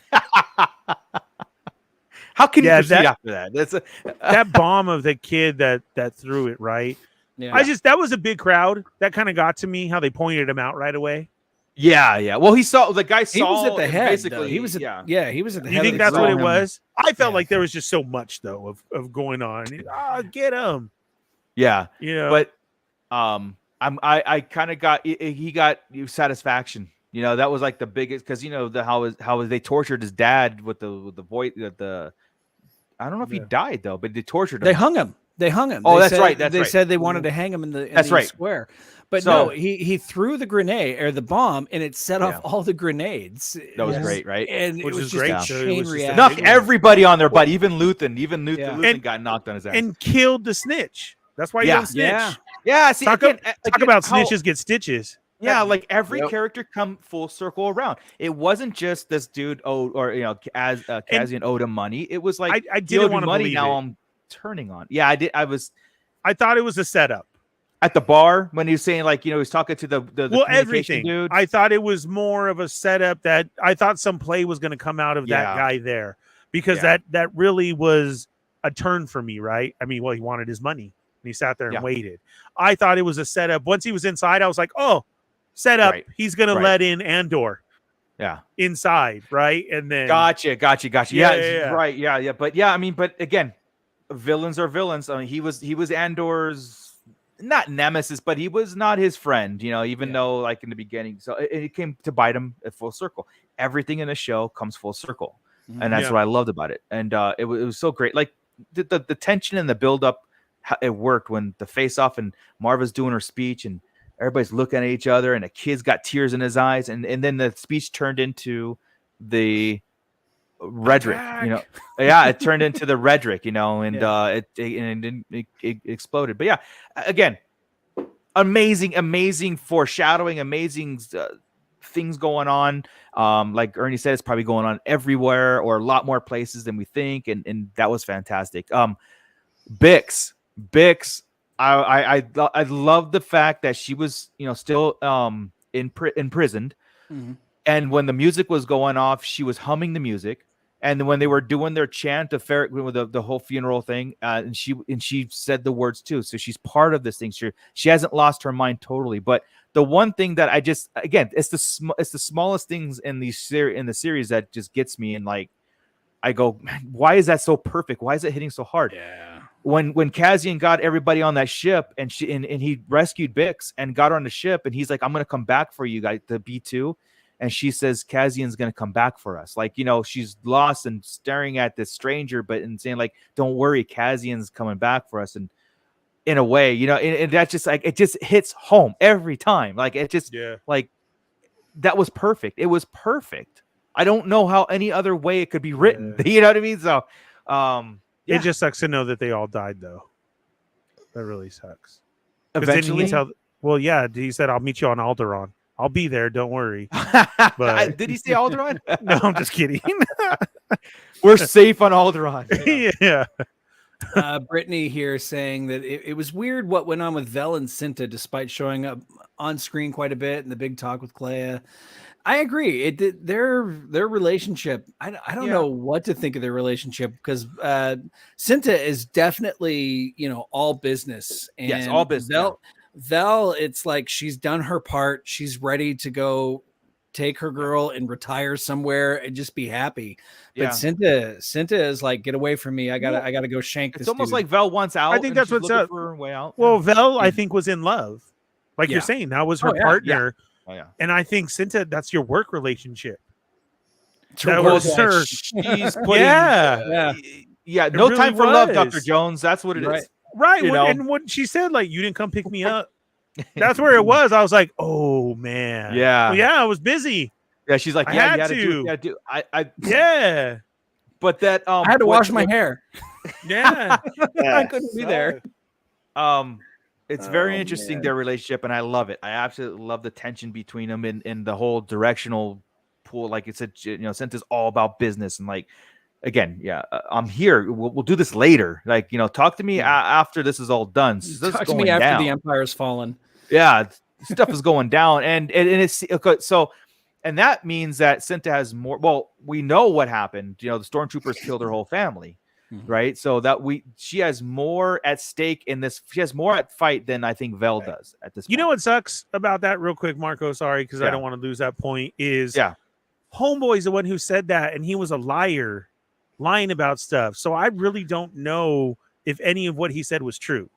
How can you proceed after that? That's that bomb of the kid that threw it, right? Yeah. That was a big crowd. That kind of got to me how they pointed him out right away. Yeah. Well, he was at the head. Basically, he was at the head. You think that's what it was? I felt like there was just so much though of going on. Get him. Yeah. But I kind of got satisfaction. That was like the biggest because how they tortured his dad with the voice I don't know if he died though, but they tortured him. They hung him. Oh, that's right. They said they wanted to hang him in the square. But no, he threw the grenade or the bomb, and it set off all the grenades. That was great, right? And which it was was great. Chain reaction. Knocked everybody on their butt. Even Luthen got knocked on his ass and killed the snitch. That's why he didn't snitch. Yeah, see, talk again, about how- snitches get stitches. Yeah, like every Yep. character come full circle around. It wasn't just this dude as Cassian owed him money. It was like I he owed didn't me want to money. believe Now it. I'm turning on. Yeah, I did. I thought it was a setup. At the bar when he was saying like he was talking to the communication everything. dude. I thought it was more of a setup that I thought some play was going to come out of that Yeah. guy there, because Yeah. that really was a turn for me, right? I mean, well, he wanted his money and he sat there and Yeah. waited. I thought it was a setup. Once he was inside, I was like, oh, setup. Right. He's going to Right. let in Andor Yeah. inside, right? And then Gotcha. Yeah. Right. Yeah. But I mean, but again, villains are villains. I mean, he was Andor's not nemesis, but he was not his friend, even though like in the beginning. So it came to bite him at full circle. Everything in the show comes full circle. And that's Yeah. what I loved about it. And it was so great. Like the tension and the build up, it worked when the face off and Marva's doing her speech and everybody's looking at each other and the kid's got tears in his eyes. And then the speech turned into the Redrick, it turned into the Redrick, and it exploded. But yeah, again, amazing foreshadowing, amazing things going on. Like Ernie said, it's probably going on everywhere or a lot more places than we think, and that was fantastic. Bix, I love the fact that she was still imprisoned, and when the music was going off, she was humming the music. And when they were doing their chant of the whole funeral thing, and she said the words too. So she's part of this thing. She hasn't lost her mind totally. But the one thing that it's the smallest things in the series that just gets me. And like, I go, man, why is that so perfect? Why is it hitting so hard? Yeah. When Cassian got everybody on that ship and he rescued Bix and got her on the ship, and he's like, I'm gonna come back for you guys, the B2. And she says, Cassian's going to come back for us. Like, she's lost and staring at this stranger, and saying like, don't worry, Cassian's coming back for us. And in a way, and that's just like, it just hits home every time. Like, it just like, that was perfect. It was perfect. I don't know how any other way it could be written. You know what I mean? So, it just sucks to know that they all died though. That really sucks. Eventually. He said, I'll meet you on Alderaan. I'll be there. Don't worry. But did he say Alderaan? No, I'm just kidding. We're safe on Alderaan. Yeah. Brittany here saying that it was weird what went on with Vel and Cinta, despite showing up on screen quite a bit and the big talk with Clea. I agree. Their relationship. I don't know what to think of their relationship, because Cinta is definitely all business. And yes, all business. Vel, it's like she's done her part. She's ready to go take her girl and retire somewhere and just be happy. But Cinta is like, get away from me. I gotta go shank this. It's almost dude. like Vel wants out. I think that's what's up. For her way out. Well, Vel, I think, was in love. Like you're saying, that was her partner. Oh, yeah. And I think Cinta, that's your work relationship. That was her. She's putting, yeah. No really time for was. love, Dr. Jones. That's what it is. Right. And when she said, like, you didn't come pick me up, that's where it was. I was like, oh, man. Yeah. Well, yeah, I was busy. Yeah, she's like, I had to. Yeah. But that I had to wash my hair. Yeah. I couldn't be there. It's very interesting, their relationship, and I love it. I absolutely love the tension between them in the whole directional pool. Like it said, Cinta's all about business, and like, again, I'm here. We'll do this later. Like, talk to me after this is all done. Talk to me after the Empire's fallen. Yeah, stuff is going down, and it's okay, so. And that means that Cinta has more. Well, we know what happened. The stormtroopers killed her whole family, right? So she has more at stake in this. She has more at fight than I think Vel does at this point. You know what sucks about that, real quick, Marco? Sorry, because I don't want to lose that point. Is Homeboy's the one who said that, and he was a liar, lying about stuff. So I really don't know if any of what he said was true.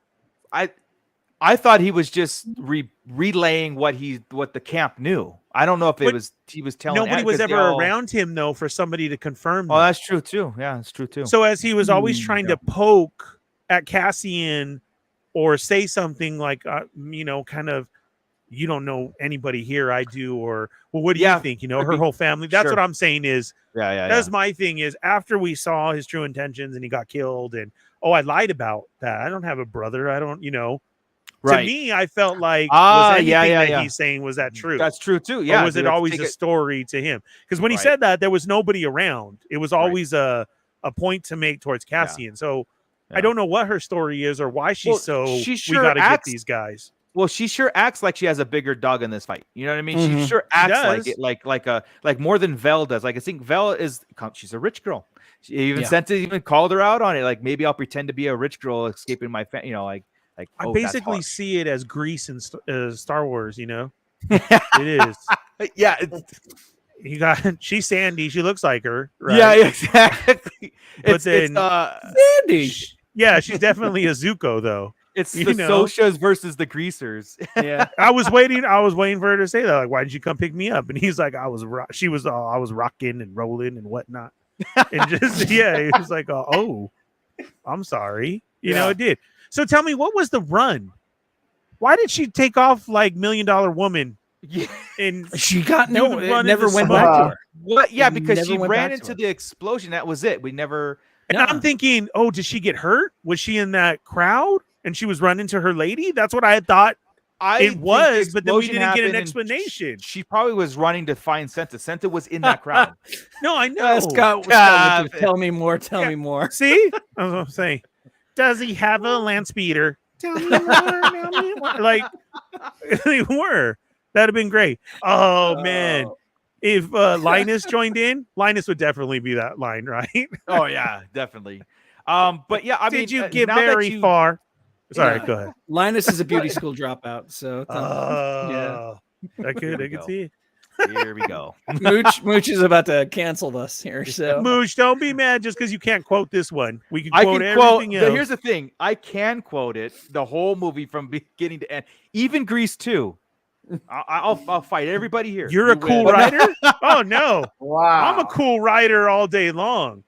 I thought he was just relaying what the camp knew. I don't know if he was telling. Nobody was ever around him though for somebody to confirm. Oh, that's true too. Yeah, that's true too. So as he was always trying to poke at Cassian or say something like, kind of, you don't know anybody here, I do, or well, what do you think? Her whole family. That's what I'm saying is. That's my thing is after we saw his true intentions and he got killed and I lied about that. I don't have a brother. I don't, To me, I felt like was anything that he's saying, was that true? That's true too. Yeah. Or was it always a story to him? Because when he said that, there was nobody around. It was always a point to make towards Cassian. So I don't know what her story is or why she's we got to get these guys. Well, she sure acts like she has a bigger dog in this fight. You know what I mean? She sure acts like it, like more than Vel does. Like I think Vel she's a rich girl. She even called her out on it. Like maybe I'll pretend to be a rich girl escaping my family. You know, like I basically see it as Grease in Star Wars. You know, it is. Yeah. She's Sandy. She looks like her. Right? Yeah, exactly. But then Sandy. She's definitely a Zuko though. It's the Soshas versus the Greasers. Yeah, I was waiting for her to say that. Like, why didn't you come pick me up? And he's like, I was rocking and rolling and whatnot. And just it was like, oh, I'm sorry. You know, it did. So tell me, what was the run? Why did she take off like $1 Million Woman? Yeah, and she got never went back to her. What? Yeah, because she ran into the explosion. That was it. We never. And I'm thinking, oh, did she get hurt? Was she in that crowd and she was running to her lady? That's what I had thought it was, but then we didn't get an explanation. She probably was running to find Senta. Senta was in that crowd. No, I know. Scott, tell me more. Tell me more. See? That's what I'm saying. Does he have a land speeder? Tell me more. Tell me more. Like, they were. That'd have been great. Oh, man. If Linus joined in, Linus would definitely be that line, right? Oh, yeah, definitely. But yeah, I mean, did you get very far? Sorry, go ahead. Linus is a beauty school dropout, so I could see it. Here we go. Mooch is about to cancel us here. So Mooch, don't be mad just because you can't quote this one. We can quote everything else. Here's the thing: I can quote it, the whole movie from beginning to end, even Grease 2. I'll fight everybody here. You're a cool writer? Oh no! Wow, I'm a cool writer all day long.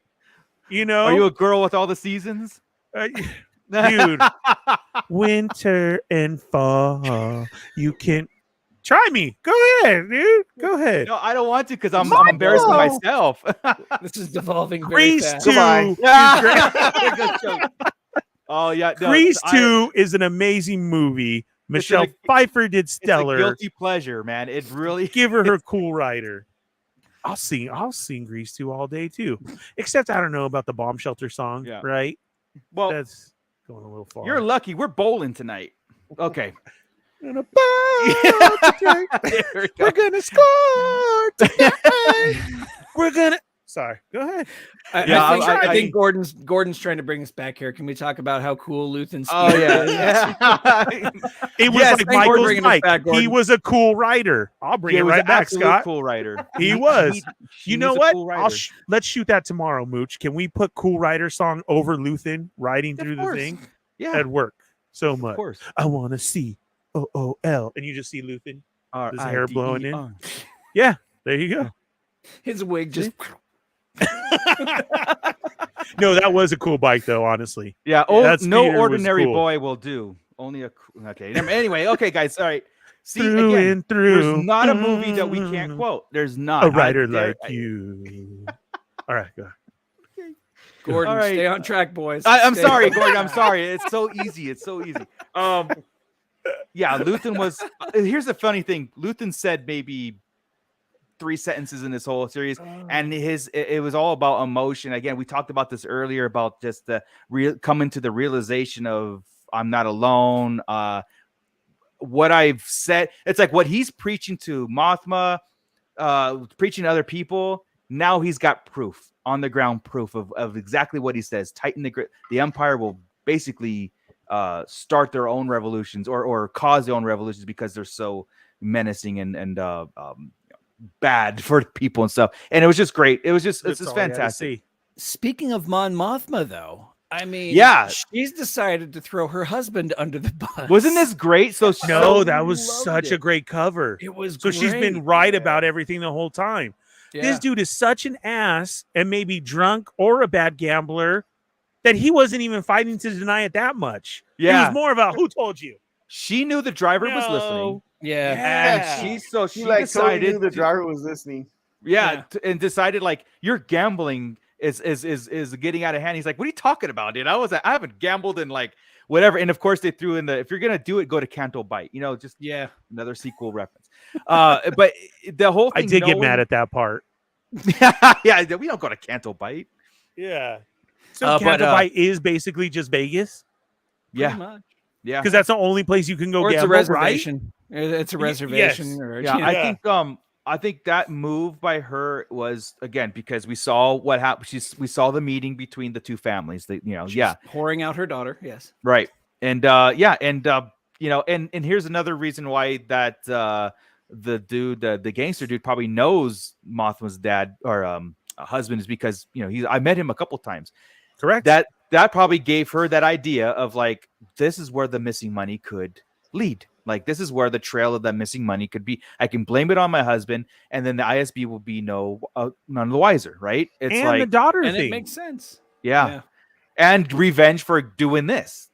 You know? Are you a girl with all the seasons? Dude, winter and fall. You can try me. Go ahead, dude. Go ahead. No, I don't want to because I'm embarrassing myself. This is devolving Grease very fast. 2. Oh yeah, no, Grease 2 is an amazing movie. Michelle Pfeiffer did stellar. It's a guilty pleasure, man. It really give her cool writer. I'll sing Grease 2 all day too. Except I don't know about the bomb shelter song, right? Well, that's going a little far. You're lucky. We're bowling tonight. Okay. We're gonna score tonight. We're gonna. Sorry, go ahead. I think Gordon's trying to bring us back here. Can we talk about how cool Luthen's? Oh yeah. It was like Michael's Mike. He was a cool writer. I'll bring it right back, Scott. Cool writer. He was. You know what? Let's shoot that tomorrow, Mooch. Can we put Cool Writer song over Luthen riding through the thing? Yeah, that'd work so much. Of course. I want to see OOL, and you just see Luthen, his hair blowing in. Yeah, there you go. His wig just. No, that was a cool bike, though. Honestly, yeah. No ordinary boy will do. Only a okay. Anyway, okay, guys. All right. See, through again, and through. There's not a movie that we can't quote. There's not a writer like you. All right, go ahead. Gordon, stay on track, boys. I'm sorry, Gordon. I'm sorry. It's so easy. Yeah, Luthen was. Here's the funny thing. Luthen said maybe 3 sentences in this whole series, and it was all about emotion. Again, we talked about this earlier about just the coming to the realization of I'm not alone. What I've said, it's like what he's preaching to Mothma, preaching to other people. Now he's got proof on the ground, proof of exactly what he says. Tighten the grip. The Empire will basically start their own revolutions or cause their own revolutions because they're so menacing and bad for people and stuff. And it was just great. It's just fantastic. Speaking of Mon Mothma, though, I mean, she's decided to throw her husband under the bus. Wasn't this great? That was such a great cover. It was so great. She's been right about everything the whole time. Yeah. This dude is such an ass and maybe drunk or a bad gambler that he wasn't even fighting to deny it that much. Yeah. It was more about who told you. She knew the driver was listening. Yeah. And she like decided totally knew the driver was listening. Yeah. And decided like you're gambling is getting out of hand. He's like, "What are you talking about, dude? I haven't gambled in like whatever." And of course, they threw in if you're gonna do it, go to Canto Bite. Just another sequel reference. But the whole thing, I did get mad at that part. Yeah, we don't go to Canto Bite. Yeah. So Canto Bite is basically just Vegas. Pretty much. Yeah, because that's the only place you can go. Or gamble, it's a reservation. Right? It's a reservation. Yes. Or, I think that move by her was, again, because we saw what happened. We saw the meeting between the two families. She's pouring out her daughter. Yes, right, and and here's another reason why that the dude, the gangster dude, probably knows Mothma's dad or husband is because I met him a couple times. Correct. That probably gave her that idea of like, this is where the missing money could lead. Like, this is where the trail of that missing money could be. I can blame it on my husband, and then the ISB will be none the wiser, right? It's and like the daughter and thing. It makes sense. Yeah. And revenge for doing this,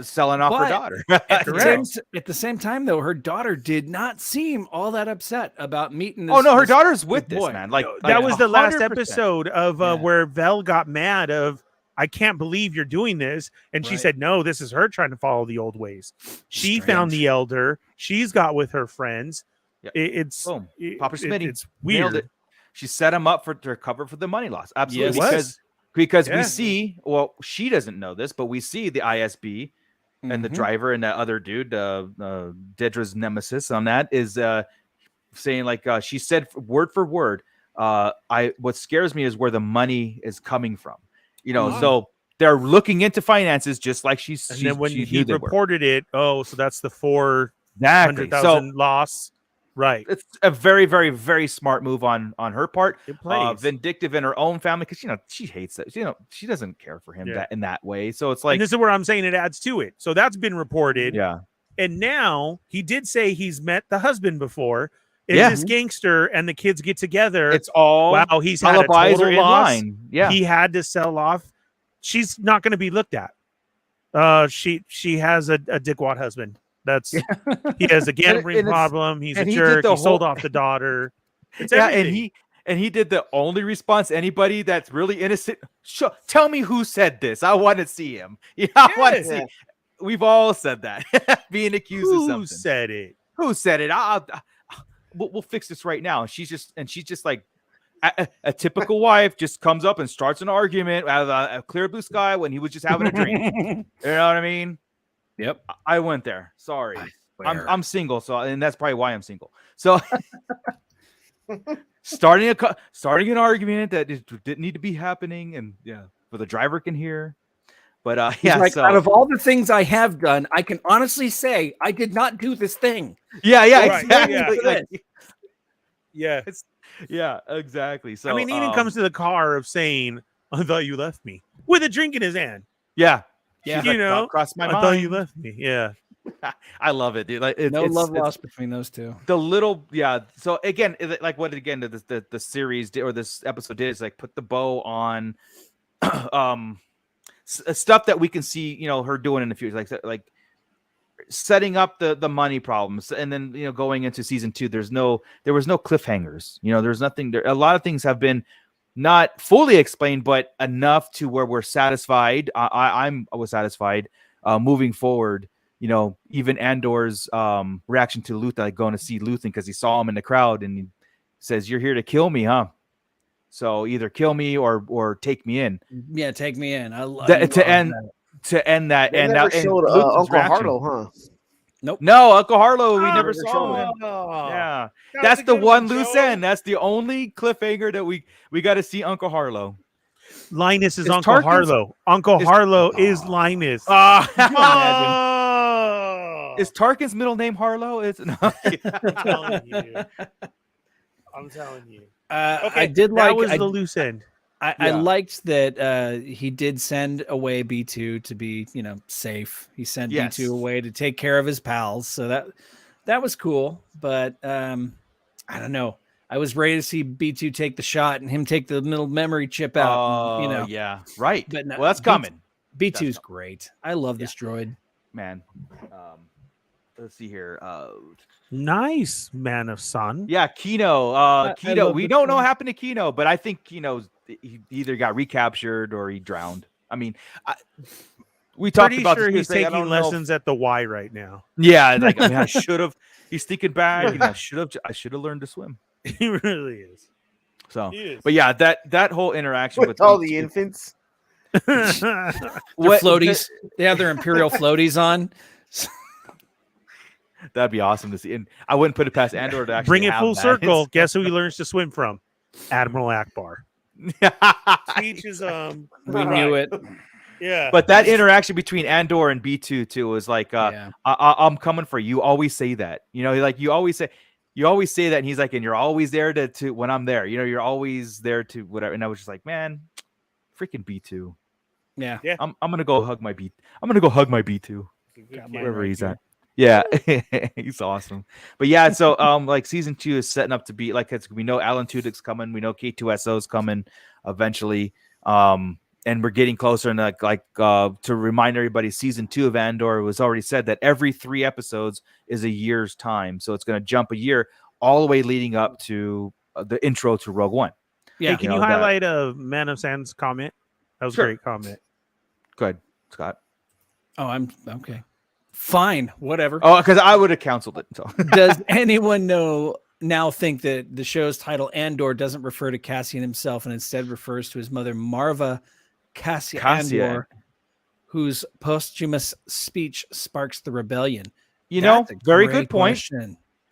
selling off her daughter. At the same time, though, her daughter did not seem all that upset about meeting this. Oh no, her daughter's with this boy. man. Like that was the last 100%. episode of where Vel got mad of, I can't believe you're doing this. And she said, no, this is her trying to follow the old ways. She found the elder. She's got with her friends. Yep. It's boom. Papa Smitty. It's weird. Nailed it. She set him up to recover for the money loss. Absolutely. Yes. Because we see, well, she doesn't know this, but we see the ISB and the driver and that other dude, Dedra's nemesis on that is saying like, she said word for word, what scares me is where the money is coming from. So they're looking into finances just like she's. And then when he reported it, so that's the 400,000 loss, right? It's a very, very, very smart move on her part. It plays vindictive in her own family because she hates it. She doesn't care for him in that way. So it's like, and this is where I'm saying it adds to it. So that's been reported. Yeah. And now he did say he's met the husband before. This gangster and the kids get together. It's all he's had a total loss. Line. Yeah, he had to sell off. She's not going to be looked at. She has a dickwad husband. He has a gambling problem. He's a jerk. He sold off the daughter. It's everything. and he did the only response anybody that's really innocent. Tell me who said this. I want to see him. I want to see. We've all said that. Being accused of something. Who said it? Who said it? We'll fix this right now. And she's just like a typical wife, just comes up and starts an argument out of a clear blue sky when he was just having a drink. You know what I mean? Yep. I went there. Sorry. I'm single, and that's probably why I'm single. So starting an argument that didn't need to be happening, and but the driver can hear. But out of all the things I have done, I can honestly say I did not do this thing. Yeah, right, exactly. Exactly. So I mean, he even comes to the car of saying, "I thought you left me," with a drink in his hand. Yeah. Crossed my mind. I thought you left me. Yeah. I love it, dude. Like, no love lost between those two. The little, So again, like what again the series did, or this episode did, is like put the bow on stuff that we can see, her doing in the future, like setting up the money problems, and then going into season 2, there was no cliffhangers. There's nothing there. A lot of things have been not fully explained, but enough to where we're satisfied. I was satisfied moving forward. Even Andor's reaction to Luthen, like going to see Luthen because he saw him in the crowd and he says, "You're here to kill me, huh? So either kill me or take me in." Yeah, take me in. I love that. To end that. They and never that showed Uncle Harlow, huh? Nope. No, Uncle Harlow, we never saw him. Oh, yeah, that's the one loose end. That's the only cliffhanger that we got to see Uncle Harlow. Linus is Uncle Harlow. Uncle Harlow is Linus. Is Tarkin's middle name Harlow? It's no. I'm telling you. I did like. That was the loose end. I liked that he did send away B2 to be, safe. He sent B2 away to take care of his pals. So that was cool. But I don't know. I was ready to see B2 take the shot and him take the middle memory chip out. Yeah, right. But no, that's coming. B2's great. I love this droid. Man. let's see here. Nice, Man of Sun. Yeah, Kino. I Kino. love We the don't know show. what happened to Kino, but I think Kino's he either got recaptured or he drowned. I mean, we talked Pretty about sure this. he's taking lessons at the Y right now. Yeah, like I mean, I should have. He's thinking back. I should have learned to swim. He really is. So, He is. but yeah, that whole interaction with all B2 the infants. Their floaties. They have their Imperial floaties on. That'd be awesome to see. And I wouldn't put it past Andor to actually Bring it have full that. circle. Guess who he learns to swim from? Admiral Akbar. Speech is We knew it. Yeah. But that interaction between Andor and B2 too was like, I'm coming for you. You always say that, like you always say that. And he's like, and you're always there to when I'm there, you're always there to whatever. And I was just like, man, freaking B2. Yeah. I'm going to go hug my B. I'm going to go hug my B2 wherever he's at. Yeah. He's awesome. But yeah, so like season 2 is setting up to be like, we know Alan Tudyk's coming. We know K2SO's coming eventually. And we're getting closer, and to remind everybody, season 2 of Andor was already said that every 3 episodes is a year's time, so it's going to jump a year all the way leading up to the intro to Rogue One. Yeah, hey, can you highlight a Man of Sands comment? That was a great comment. Go ahead, Scott. Oh, I'm okay. Fine, whatever. Oh, because I would have counseled it. So. Does anyone now think that the show's title Andor doesn't refer to Cassian himself and instead refers to his mother Marva Cassia Andor, whose posthumous speech sparks the rebellion? Very good point.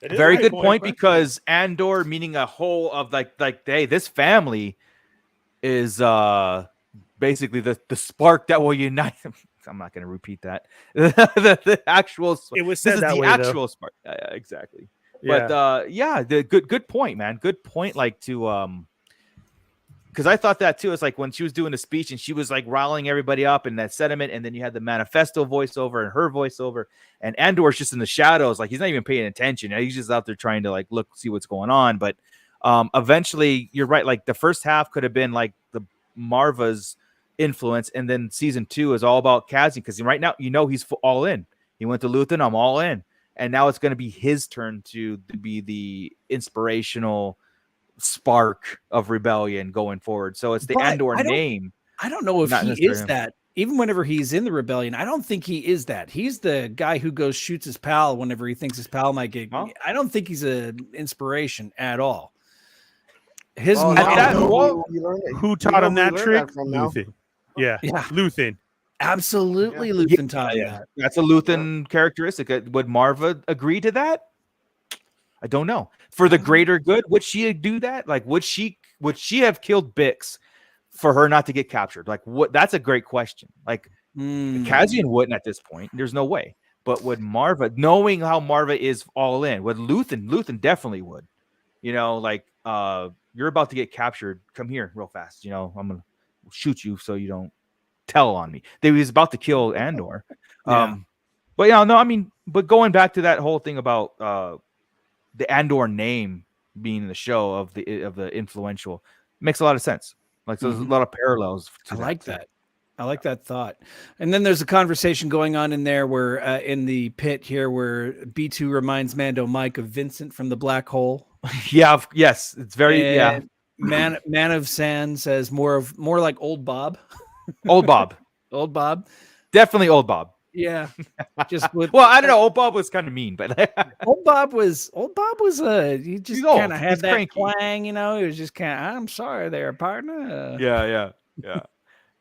Very good point, because Andor, meaning a whole of like hey, this family is basically the spark that will unite them. I'm not going to repeat that. the actual. It was said that way, actual spark. Exactly. Yeah. But the good point, man. Good point. Like to because I thought that too. It's like when she was doing the speech and she was like riling everybody up in that sentiment, and then you had the manifesto voiceover and her voiceover, and Andor's just in the shadows, like he's not even paying attention. He's just out there trying to like see what's going on. But eventually, you're right. Like the first half could have been like the Marva's influence, and then season 2 is all about Cassian, because right now he's all in. He went to Luthen. I'm all in, and now it's going to be his turn to be the inspirational spark of rebellion going forward. So it's the Andor name. I don't know if he is that. Even whenever he's in the rebellion, I don't think he is that. He's the guy who goes shoots his pal whenever he thinks his pal might get. Huh? I don't think he's an inspiration at all. His mom, who taught him that trick? Luthen. Yeah, Luthen. Absolutely, Luthen taught him that. That's a Luthen characteristic. Would Marva agree to that? I don't know. For the greater good, would she do that? Like, would she have killed Bix for her not to get captured? Like, what? That's a great question. Like, Cassian wouldn't at this point. There's no way. But would Marva, knowing how Marva is all in, would Luthen definitely would. Like, you're about to get captured. Come here real fast. I'm gonna shoot you so you don't tell on me. They was about to kill Andor. But but going back to that whole thing about the Andor name being in the show of the influential makes a lot of sense. Like, so there's a lot of parallels. I like that. I like that thought. And then there's a conversation going on in there where in the pit here where B2 reminds Mando Mike of Vincent from the Black Hole. Yes. It's very, Man of Sand says more like Old Bob. Old Bob. Old Bob. Definitely Old Bob. Yeah. Just with, well, I don't know. Old Bob was kind of mean, but Old Bob was he just kind of had that cranky twang, He was just kind of, I'm sorry there, partner. Yeah.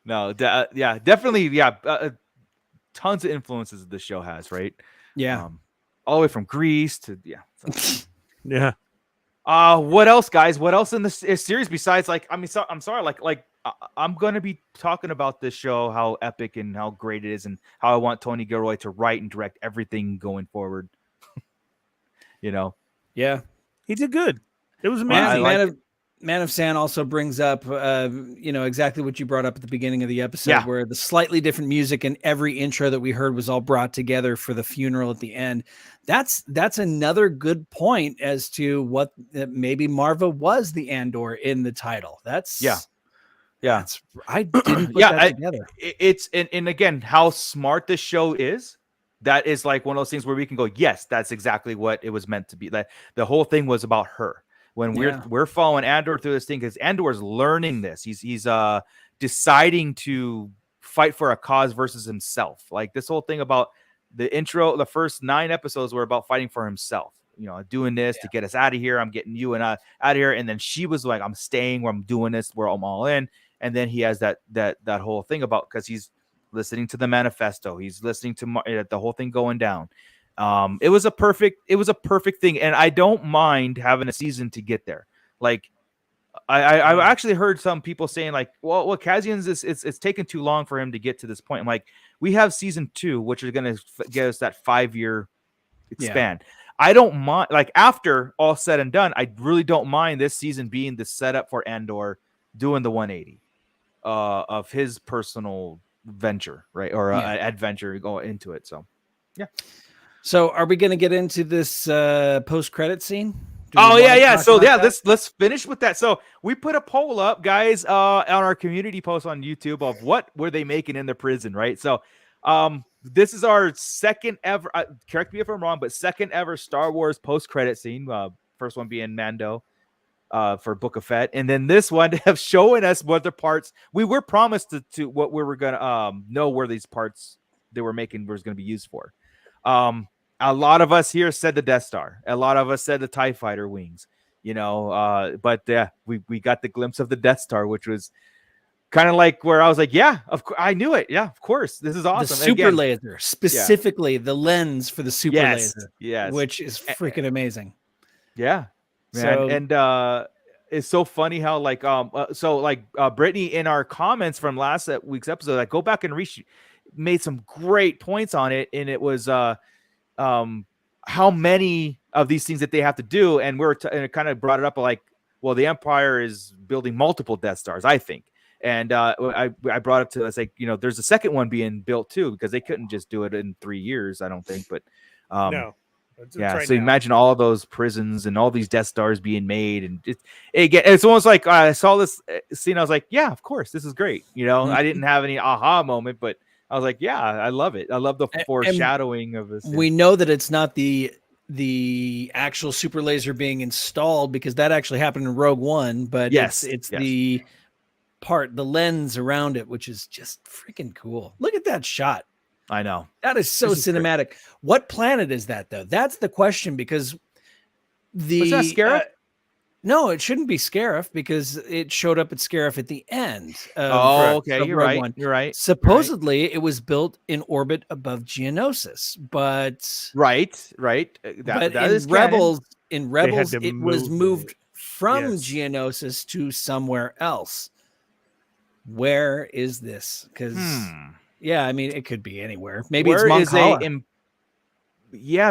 No, definitely. Tons of influences the show has, right? Yeah. All the way from Grease to yeah. What else, guys? What else in the series besides I'm sorry, I'm gonna be talking about this show, how epic and how great it is, and how I want Tony Gilroy to write and direct everything going forward. Yeah, he did good. It was amazing. Man of Sand also brings up, exactly what you brought up at the beginning of the episode, where the slightly different music and every intro that we heard was all brought together for the funeral at the end. That's another good point as to what maybe Marva was the Andor in the title. That's I didn't put that together. It's and again, how smart this show is that is like one of those things where we can go, yes, that's exactly what it was meant to be. That the whole thing was about her. When we're following Andor through this thing, because Andor's learning this. He's deciding to fight for a cause versus himself. Like this whole thing about the intro, the first 9 episodes were about fighting for himself. Doing this to get us out of here. I'm getting you and I out of here. And then she was like, I'm staying where I'm doing this, where I'm all in. And then he has that whole thing about, because he's listening to the manifesto. He's listening to the whole thing going down. It was a perfect thing. And I don't mind having a season to get there. Like I actually heard some people saying like, well, Cassian's it's taken too long for him to get to this point. I'm like, we have season 2, which is going to get us that 5-year span. I don't mind, like after all said and done, I really don't mind this season being the setup for Andor doing the 180 of his personal venture, right? Or adventure, go into it. So, yeah. So are we going to get into this post-credit scene? So let's finish with that. So we put a poll up, guys, on our community post on YouTube of what were they making in the prison, right? So this is our second ever, correct me if I'm wrong, but second ever Star Wars post-credit scene. First one being Mando for Book of Fett. And then this one have showing us what the parts, we were promised to what we were going to know where these parts they were making was going to be used for. A lot of us here said the Death Star. A lot of us said the TIE Fighter wings, but we got the glimpse of the Death Star, which was kind of like where I was like, yeah, I knew it. Yeah, of course. This is awesome. The super laser, specifically the lens for the super laser. Yes. Which is freaking amazing. Yeah. Man. And it's so funny how Brittany in our comments from last week's episode, like go back and made some great points on it. And it was how many of these things that they have to do. And and it kind of brought it up like, well, the Empire is building multiple Death Stars, I think. And I brought up to us like, there's a second one being built too, because they couldn't just do it in 3 years, I don't think. But no. So imagine all those prisons and all these Death Stars being made, and it's almost like I saw this scene. I was like, yeah, of course, this is great. I didn't have any aha moment, but I was like, yeah, I love it. I love the foreshadowing of this. We know that it's not the actual super laser being installed, because that actually happened in Rogue One, but it's the lens around it, which is just freaking cool. Look at that shot. I know. That is so cinematic. Great. What planet is that, though? That's the question, because was that Scarif? No, it shouldn't be Scarif, because it showed up at Scarif at the end. Okay. You're right. One. You're right. Supposedly, it was built in orbit above Geonosis, but right. That is Rebels. In Rebels, it was moved from Geonosis to somewhere else. Where is this? Because I mean, it could be anywhere. Maybe it's Mon Cala.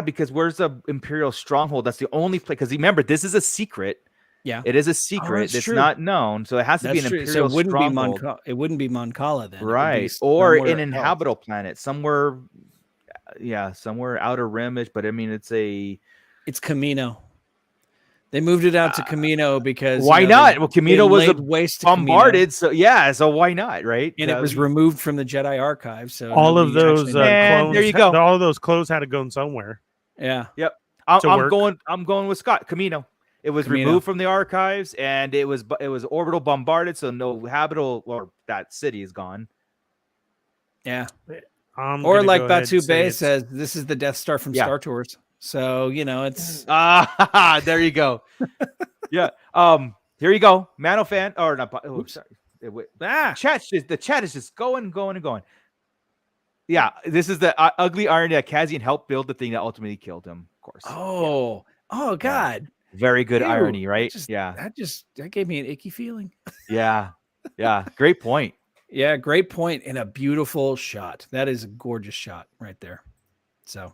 Because where's the Imperial stronghold? That's the only place. Because remember, this is a secret. Yeah, it is a secret. It's not known, so it has to be an Imperial stronghold. It wouldn't be Mon Cala then, right? Or an inhabitable planet somewhere. Yeah, somewhere outer rimish. But I mean, it's Camino. They moved it out to Camino because why not? Well, Camino was bombarded, so why not, right? And it was removed from the Jedi archive. So all of those clones, there you go. All of those clothes had to go somewhere. Yeah. Yep. I'm going with Scott. Camino. It was removed from the archives, and it was orbital bombarded, so no habitable, or that city is gone. Yeah. Or like Batu Bay says, this is the Death Star from Star Tours. So, it's there you go. Yeah. Here you go. Mano fan or not. Oh, sorry. The chat is just going and going. Yeah, this is the ugly irony that Cassian helped build the thing that ultimately killed him, of course. Oh God. Yeah. Very good irony, right? That gave me an icky feeling. Yeah. Great point. Yeah, great point, and a beautiful shot. That is a gorgeous shot right there. So,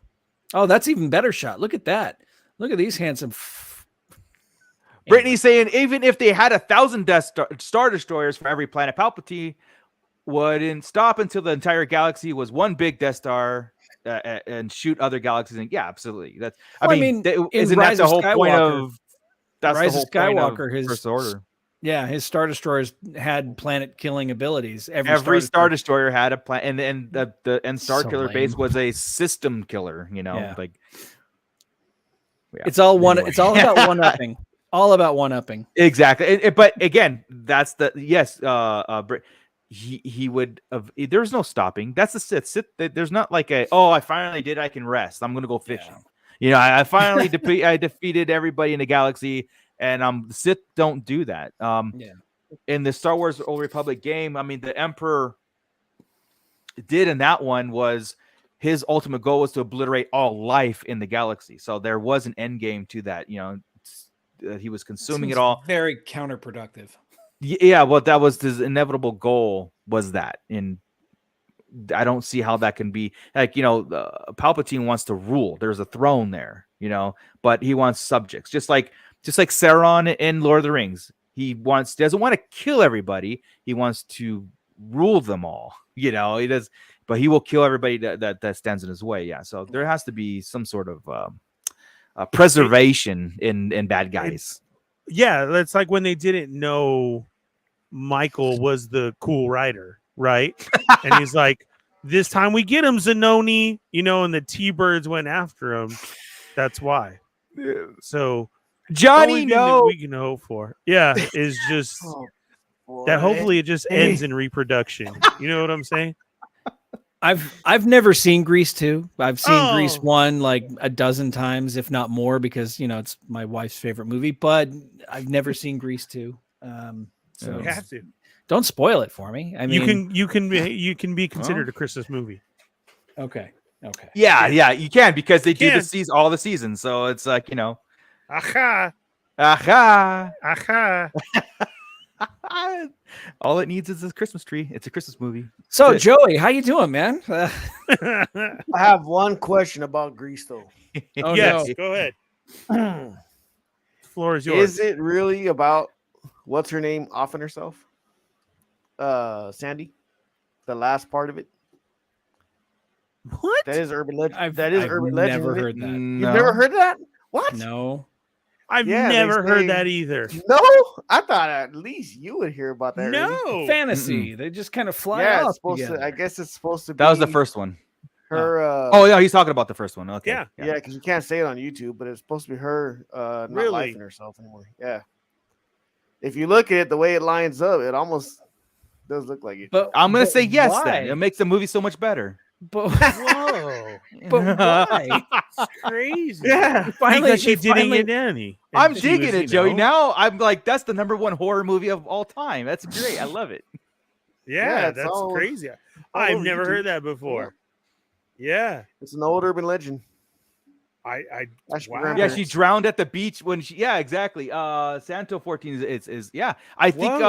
that's even better shot. Look at that. Look at these handsome. Brittany's saying even if they had 1,000 Star Destroyers for every planet, Palpatine wouldn't stop until the entire galaxy was one big Death Star and shoot other galaxies. And yeah, absolutely. That's. I mean, isn't that the whole point of? That's Rise the whole of Skywalker, point of First Order. Yeah, his Star Destroyers had planet-killing abilities. Every Star Destroyer had a plan, and the Star So Killer lame. base was a system killer. Yeah. Like it's all one. Anyway. It's all about one-upping. All about one-upping. Exactly. But again, that's he would have. There's no stopping. That's the Sith. There's not like I finally did. I can rest. I'm gonna go fishing. Yeah. I finally I defeated everybody in the galaxy. And the Sith don't do that. In the Star Wars Old Republic game, I mean, the Emperor did in that one was his ultimate goal was to obliterate all life in the galaxy. So there was an end game to that. He was consuming it all. Very counterproductive. Yeah, well, that was his inevitable goal. Was that? And I don't see how that can be like. Palpatine wants to rule. There's a throne there. But he wants subjects, just like Sauron in Lord of the Rings. He doesn't want to kill everybody. He wants to rule them all. He does, but he will kill everybody that stands in his way. Yeah. So there has to be some sort of preservation in bad guys. That's like when they didn't know Michael was the cool rider, right? And he's like, this time we get him, Zanoni, and the T-Birds went after him. That's why. So Johnny, no, we can hope for, is just that. Hopefully, it just ends in reproduction. You know what I'm saying? I've never seen Grease 2. I've seen Grease 1 like a dozen times, if not more, because it's my wife's favorite movie. But I've never seen Grease 2. So you have to. Don't spoil it for me. I mean, you can be considered a Christmas movie. Okay. Yeah, you can because they do all the seasons. So it's like Aha. All it needs is a Christmas tree. It's a Christmas movie. So Joey, how you doing, man? I have one question about Grease, though. Yes, no. Go ahead. The floor is yours. Is it really about what's her name offing herself? Sandy, the last part of it. What? That is urban legend. I've urban legend. Never heard that. No. You've never heard that? What? No. I've never heard that either. No, I thought at least you would hear about that. No, already. Fantasy. Mm-mm. They just kind of fly off. It's supposed to. I guess it's supposed to be. That was the first one. Her. Oh yeah, he's talking about the first one. Okay. Yeah, because you can't say it on YouTube, but it's supposed to be her not lifing herself anymore. Yeah. If you look at it, the way it lines up, it almost does look like it. But I'm gonna say yes. Why? Then it makes the movie so much better. But whoa! But why? It's crazy. Yeah, because she didn't get any. I'm digging it, Joey. Now I'm like, that's the #1 horror movie of all time. That's great. I love it. Yeah, that's crazy. I've never heard that before. Yeah, it's an old urban legend. Wow. Yeah, she drowned at the beach when she. Yeah, exactly. Santo 14 is yeah. I think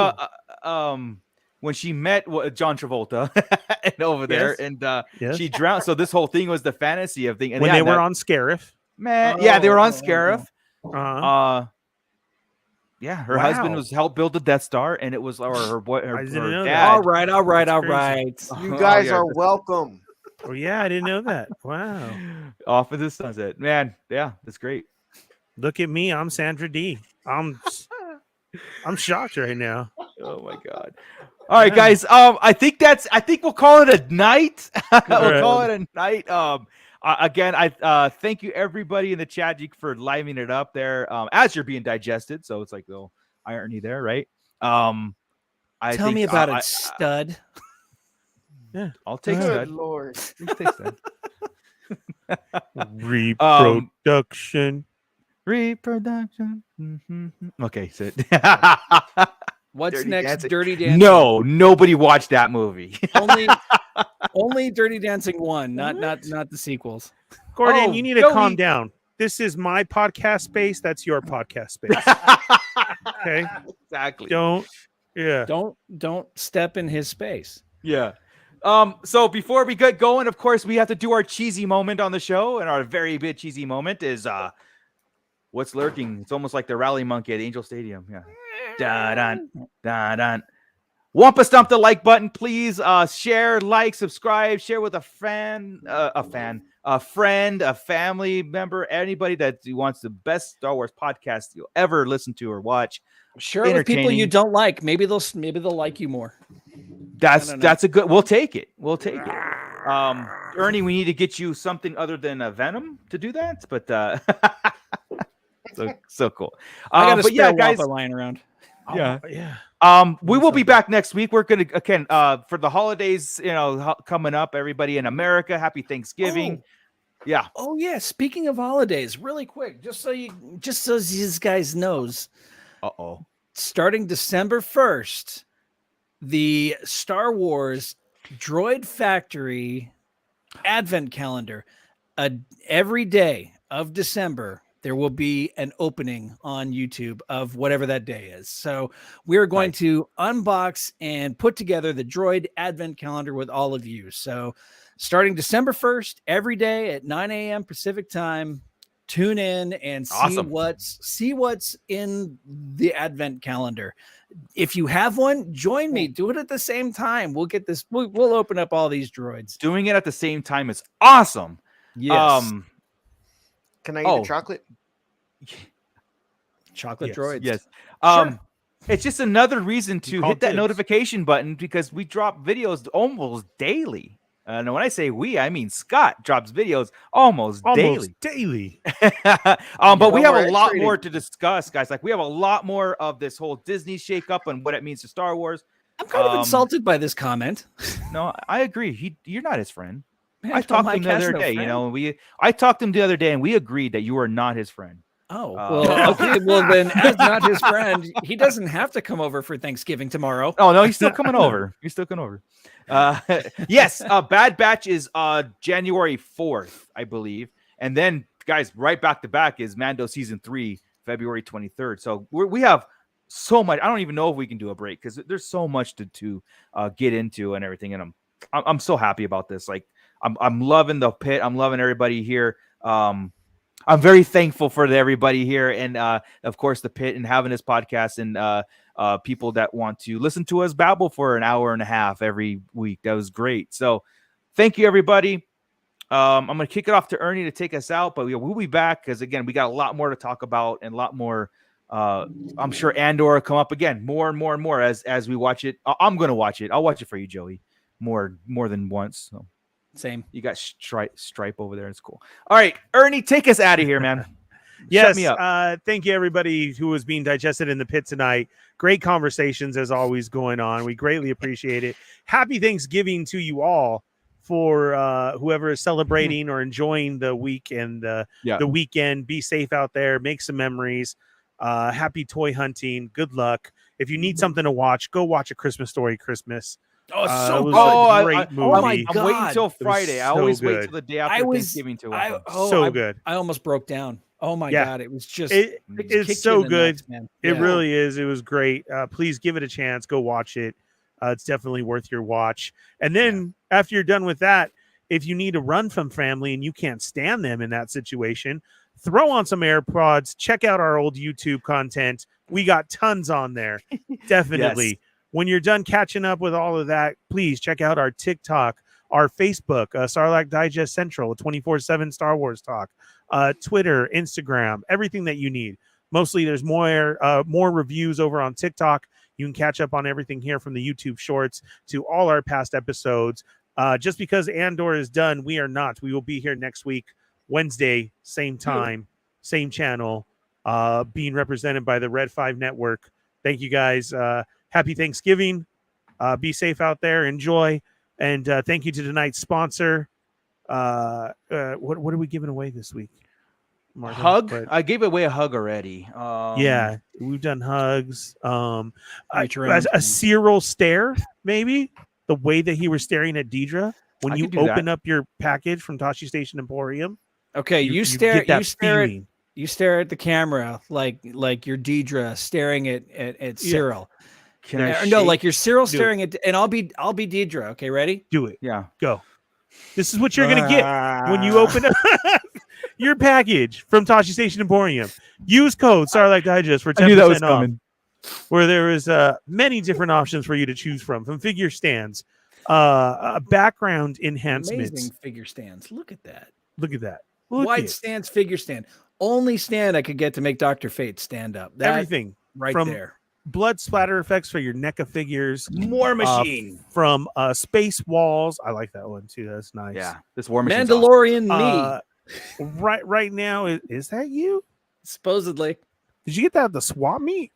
when she met John Travolta and over there, and she drowned. So this whole thing was the fantasy of thing. And when they were on Scarif, man. They were on Scarif. Yeah, her husband was helped build the Death Star, and it was her boy, her dad. All right. You guys are welcome. Oh yeah, I didn't know that. Wow. Off of the sunset, man. Yeah, that's great. Look at me, I'm Sandra D. I'm shocked right now. Oh my god. All right, guys. I think we'll call it a night. We'll call it a night. Again, I thank you everybody in the chat for livening it up there as you're being digested. So it's like little irony there, right? Tell me about it, stud. Yeah, I'll take Good stud. Lord. Take stud. Reproduction. Reproduction. Mm-hmm. Okay, so What's Dirty next? Dancing. Dirty Dancing. No, nobody watched that movie. only Dirty Dancing 1, not the sequels. Gordon, you need to calm down. This is my podcast space. That's your podcast space. Okay, exactly. Don't step in his space. Yeah. So before we get going, of course, we have to do our cheesy moment on the show, and our very big cheesy moment is what's lurking. It's almost like the rally monkey at Angel Stadium. Yeah. Da-dun, da-dun. Wampa stomp the like button, please. Share, like, subscribe, share with a friend, a friend, a family member, anybody that wants the best Star Wars podcast you'll ever listen to or watch. Share it with people you don't like. Maybe they'll like you more. That's a good. We'll take it. Ernie, we need to get you something other than a Venom to do that. But so cool. I got a spare guys, Wampa lying around. Yeah. We will be back next week. We're gonna again for the holidays, coming up. Everybody in America, happy Thanksgiving. Yeah. Oh yeah. Speaking of holidays, really quick, just so these guys knows. Starting December 1st, the Star Wars Droid Factory Advent Calendar. Every day of December, there will be an opening on YouTube of whatever that day is. So we're going to unbox and put together the Droid Advent Calendar with all of you. So starting December 1st, every day at 9 a.m. Pacific time, tune in and see what's in the Advent Calendar. If you have one, join me. Do it at the same time. We'll get this. We'll open up all these droids. Doing it at the same time is awesome. Yes. Can I eat the chocolate? Chocolate droids. Yes. Sure. It's just another reason to hit that notification button because we drop videos almost daily. And when I say we, I mean Scott drops videos almost daily. But we have a lot more to discuss, guys. Like we have a lot more of this whole Disney shakeup and what it means to Star Wars. I'm kind of insulted by this comment. No, I agree. You're not his friend. Man, I talked to him the other day. I talked to him the other day, and we agreed that you are not his friend. Oh, well, okay. Well, then, as not his friend, he doesn't have to come over for Thanksgiving tomorrow. Oh, no, he's still coming over. Yes, Bad Batch is January 4th, I believe. And then, guys, right back to back is Mando Season 3, February 23rd. So we have so much. I don't even know if we can do a break because there's so much to get into and everything. And I'm so happy about this. Like, I'm loving the pit. I'm loving everybody here. I'm very thankful for everybody here, and of course the pit and having this podcast and people that want to listen to us babble for an hour and a half every week. That was great. So thank you, everybody. I'm going to kick it off to Ernie to take us out, but we'll be back because again we got a lot more to talk about and a lot more. I'm sure Andor will come up again more and more and more as we watch it. I'm going to watch it. I'll watch it for you, Joey, more than once. So. Same. You got stripe over there. It's cool. All right, Ernie, take us out of here, man. Yes. Shut me up. Thank you, everybody who was being digested in the pit tonight. Great conversations as always going on. We greatly appreciate it. Happy Thanksgiving to you all for whoever is celebrating or enjoying the week and the weekend. Be safe out there. Make some memories. Happy toy hunting. Good luck. If you need something to watch, go watch A Christmas Story Christmas. Oh, so good. good. Great movie. Oh my God. I'm waiting until Friday. I always wait till the day after Thanksgiving to watch. So good. I almost broke down. Oh my God. It was just it's so good. Nuts, it really is. It was great. Please give it a chance. Go watch it. It's definitely worth your watch. And then after you're done with that, if you need to run from family and you can't stand them in that situation, throw on some AirPods. Check out our old YouTube content. We got tons on there. Definitely. Yes. When you're done catching up with all of that, please check out our TikTok, our Facebook, Sarlacc Digest Central, 24/7 Star Wars Talk, Twitter, Instagram, everything that you need. Mostly there's more reviews over on TikTok. You can catch up on everything here from the YouTube shorts to all our past episodes. Just because Andor is done, we are not. We will be here next week, Wednesday, same time, same channel, being represented by the Red 5 Network. Thank you guys. Happy Thanksgiving. Be safe out there. Enjoy. And thank you to tonight's sponsor. What are we giving away this week? Martin? Hug? I gave away a hug already. Yeah, we've done hugs. A Cyril stare, maybe. The way that he was staring at Deidre when you open up your package from Tashi Station Emporium. Okay, you stare at the camera like you're Deidre staring at Cyril. Like you're Cyril staring at, and I'll be Deidre. Okay, ready? Do it. Yeah, go. This is what you're gonna get when you open up your package from Tashi Station Emporium. Use code Sarlacc Digest for 10% off. where there is many different options for you to choose from figure stands, background enhancements. Amazing figure stands. Look at that. Look at that. Wide stance, figure stand. Only stand I could get to make Dr. Fate stand up. That Everything right from there. blood splatter effects for your NECA figures. War Machine. From Space Walls. I like that one too. That's nice. Yeah, this War Machine. Mandalorian knee. Right now, is that you? Supposedly. Did you get that at the swap meet?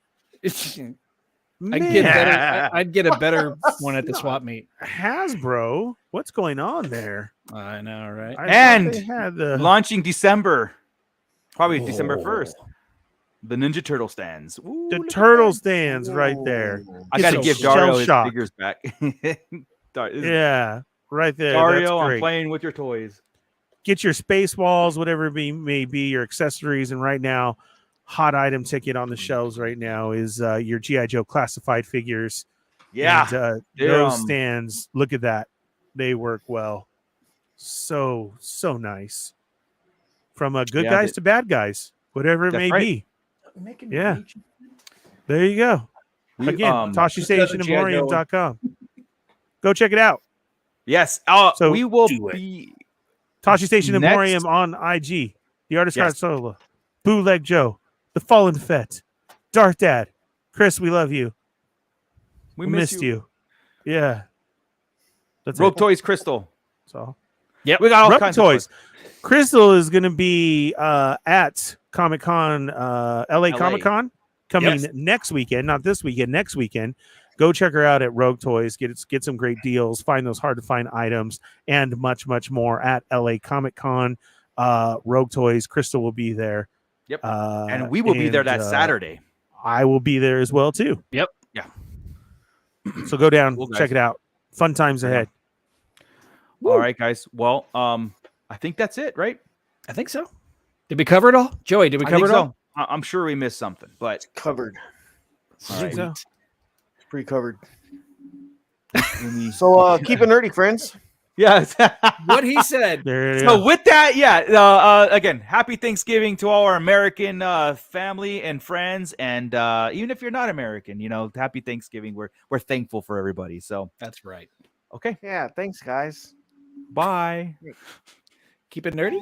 I'd get a better one at the swap meet. Hasbro, what's going on there? I know, right? And launching December, probably December 1st. The Ninja Turtle stands. Ooh, the turtle stands right there. I got to give Dario his figures back. Yeah, right there. Dario, I'm playing with your toys. Get your Space Walls, whatever it may be, your accessories. And right now, hot item ticket on the shelves right now is your G.I. Joe classified figures. Yeah. And, those stands, look at that. They work well. So nice. From good guys to bad guys, whatever it may be. Yeah. There you go. Again, TashiStationEmporium.com. Go check it out. Yes. So we will be Tashi Station Emporium on IG. The Artist Card Solo. Bootleg Joe. The Fallen Fett. Darth Dad. Chris, we love you. We missed you. Yeah. That's Rogue Toys Crystal. So yeah, we got all kinds toys. of toys. Crystal is going to be at Comic-Con, LA Comic-Con coming next weekend, not this weekend, next weekend. Go check her out at Rogue Toys. Get some great deals. Find those hard to find items and much, much more at LA Comic-Con. Rogue Toys. Crystal will be there. Yep. And we will be there that Saturday. I will be there as well too. Yep. Yeah. So go down, check it out. Fun times ahead. All right, guys. Well, I think that's it, right? I think so. Did we cover it all? Joey, did we cover it all? I'm sure we missed something, but it's covered. I think so. It's pretty covered. So keep it nerdy, friends. Yeah. What he said. So with that, again, happy Thanksgiving to all our American family and friends, and even if you're not American, happy Thanksgiving. We're thankful for everybody. So that's right. Okay. Yeah. Thanks, guys. Bye. Keep it nerdy.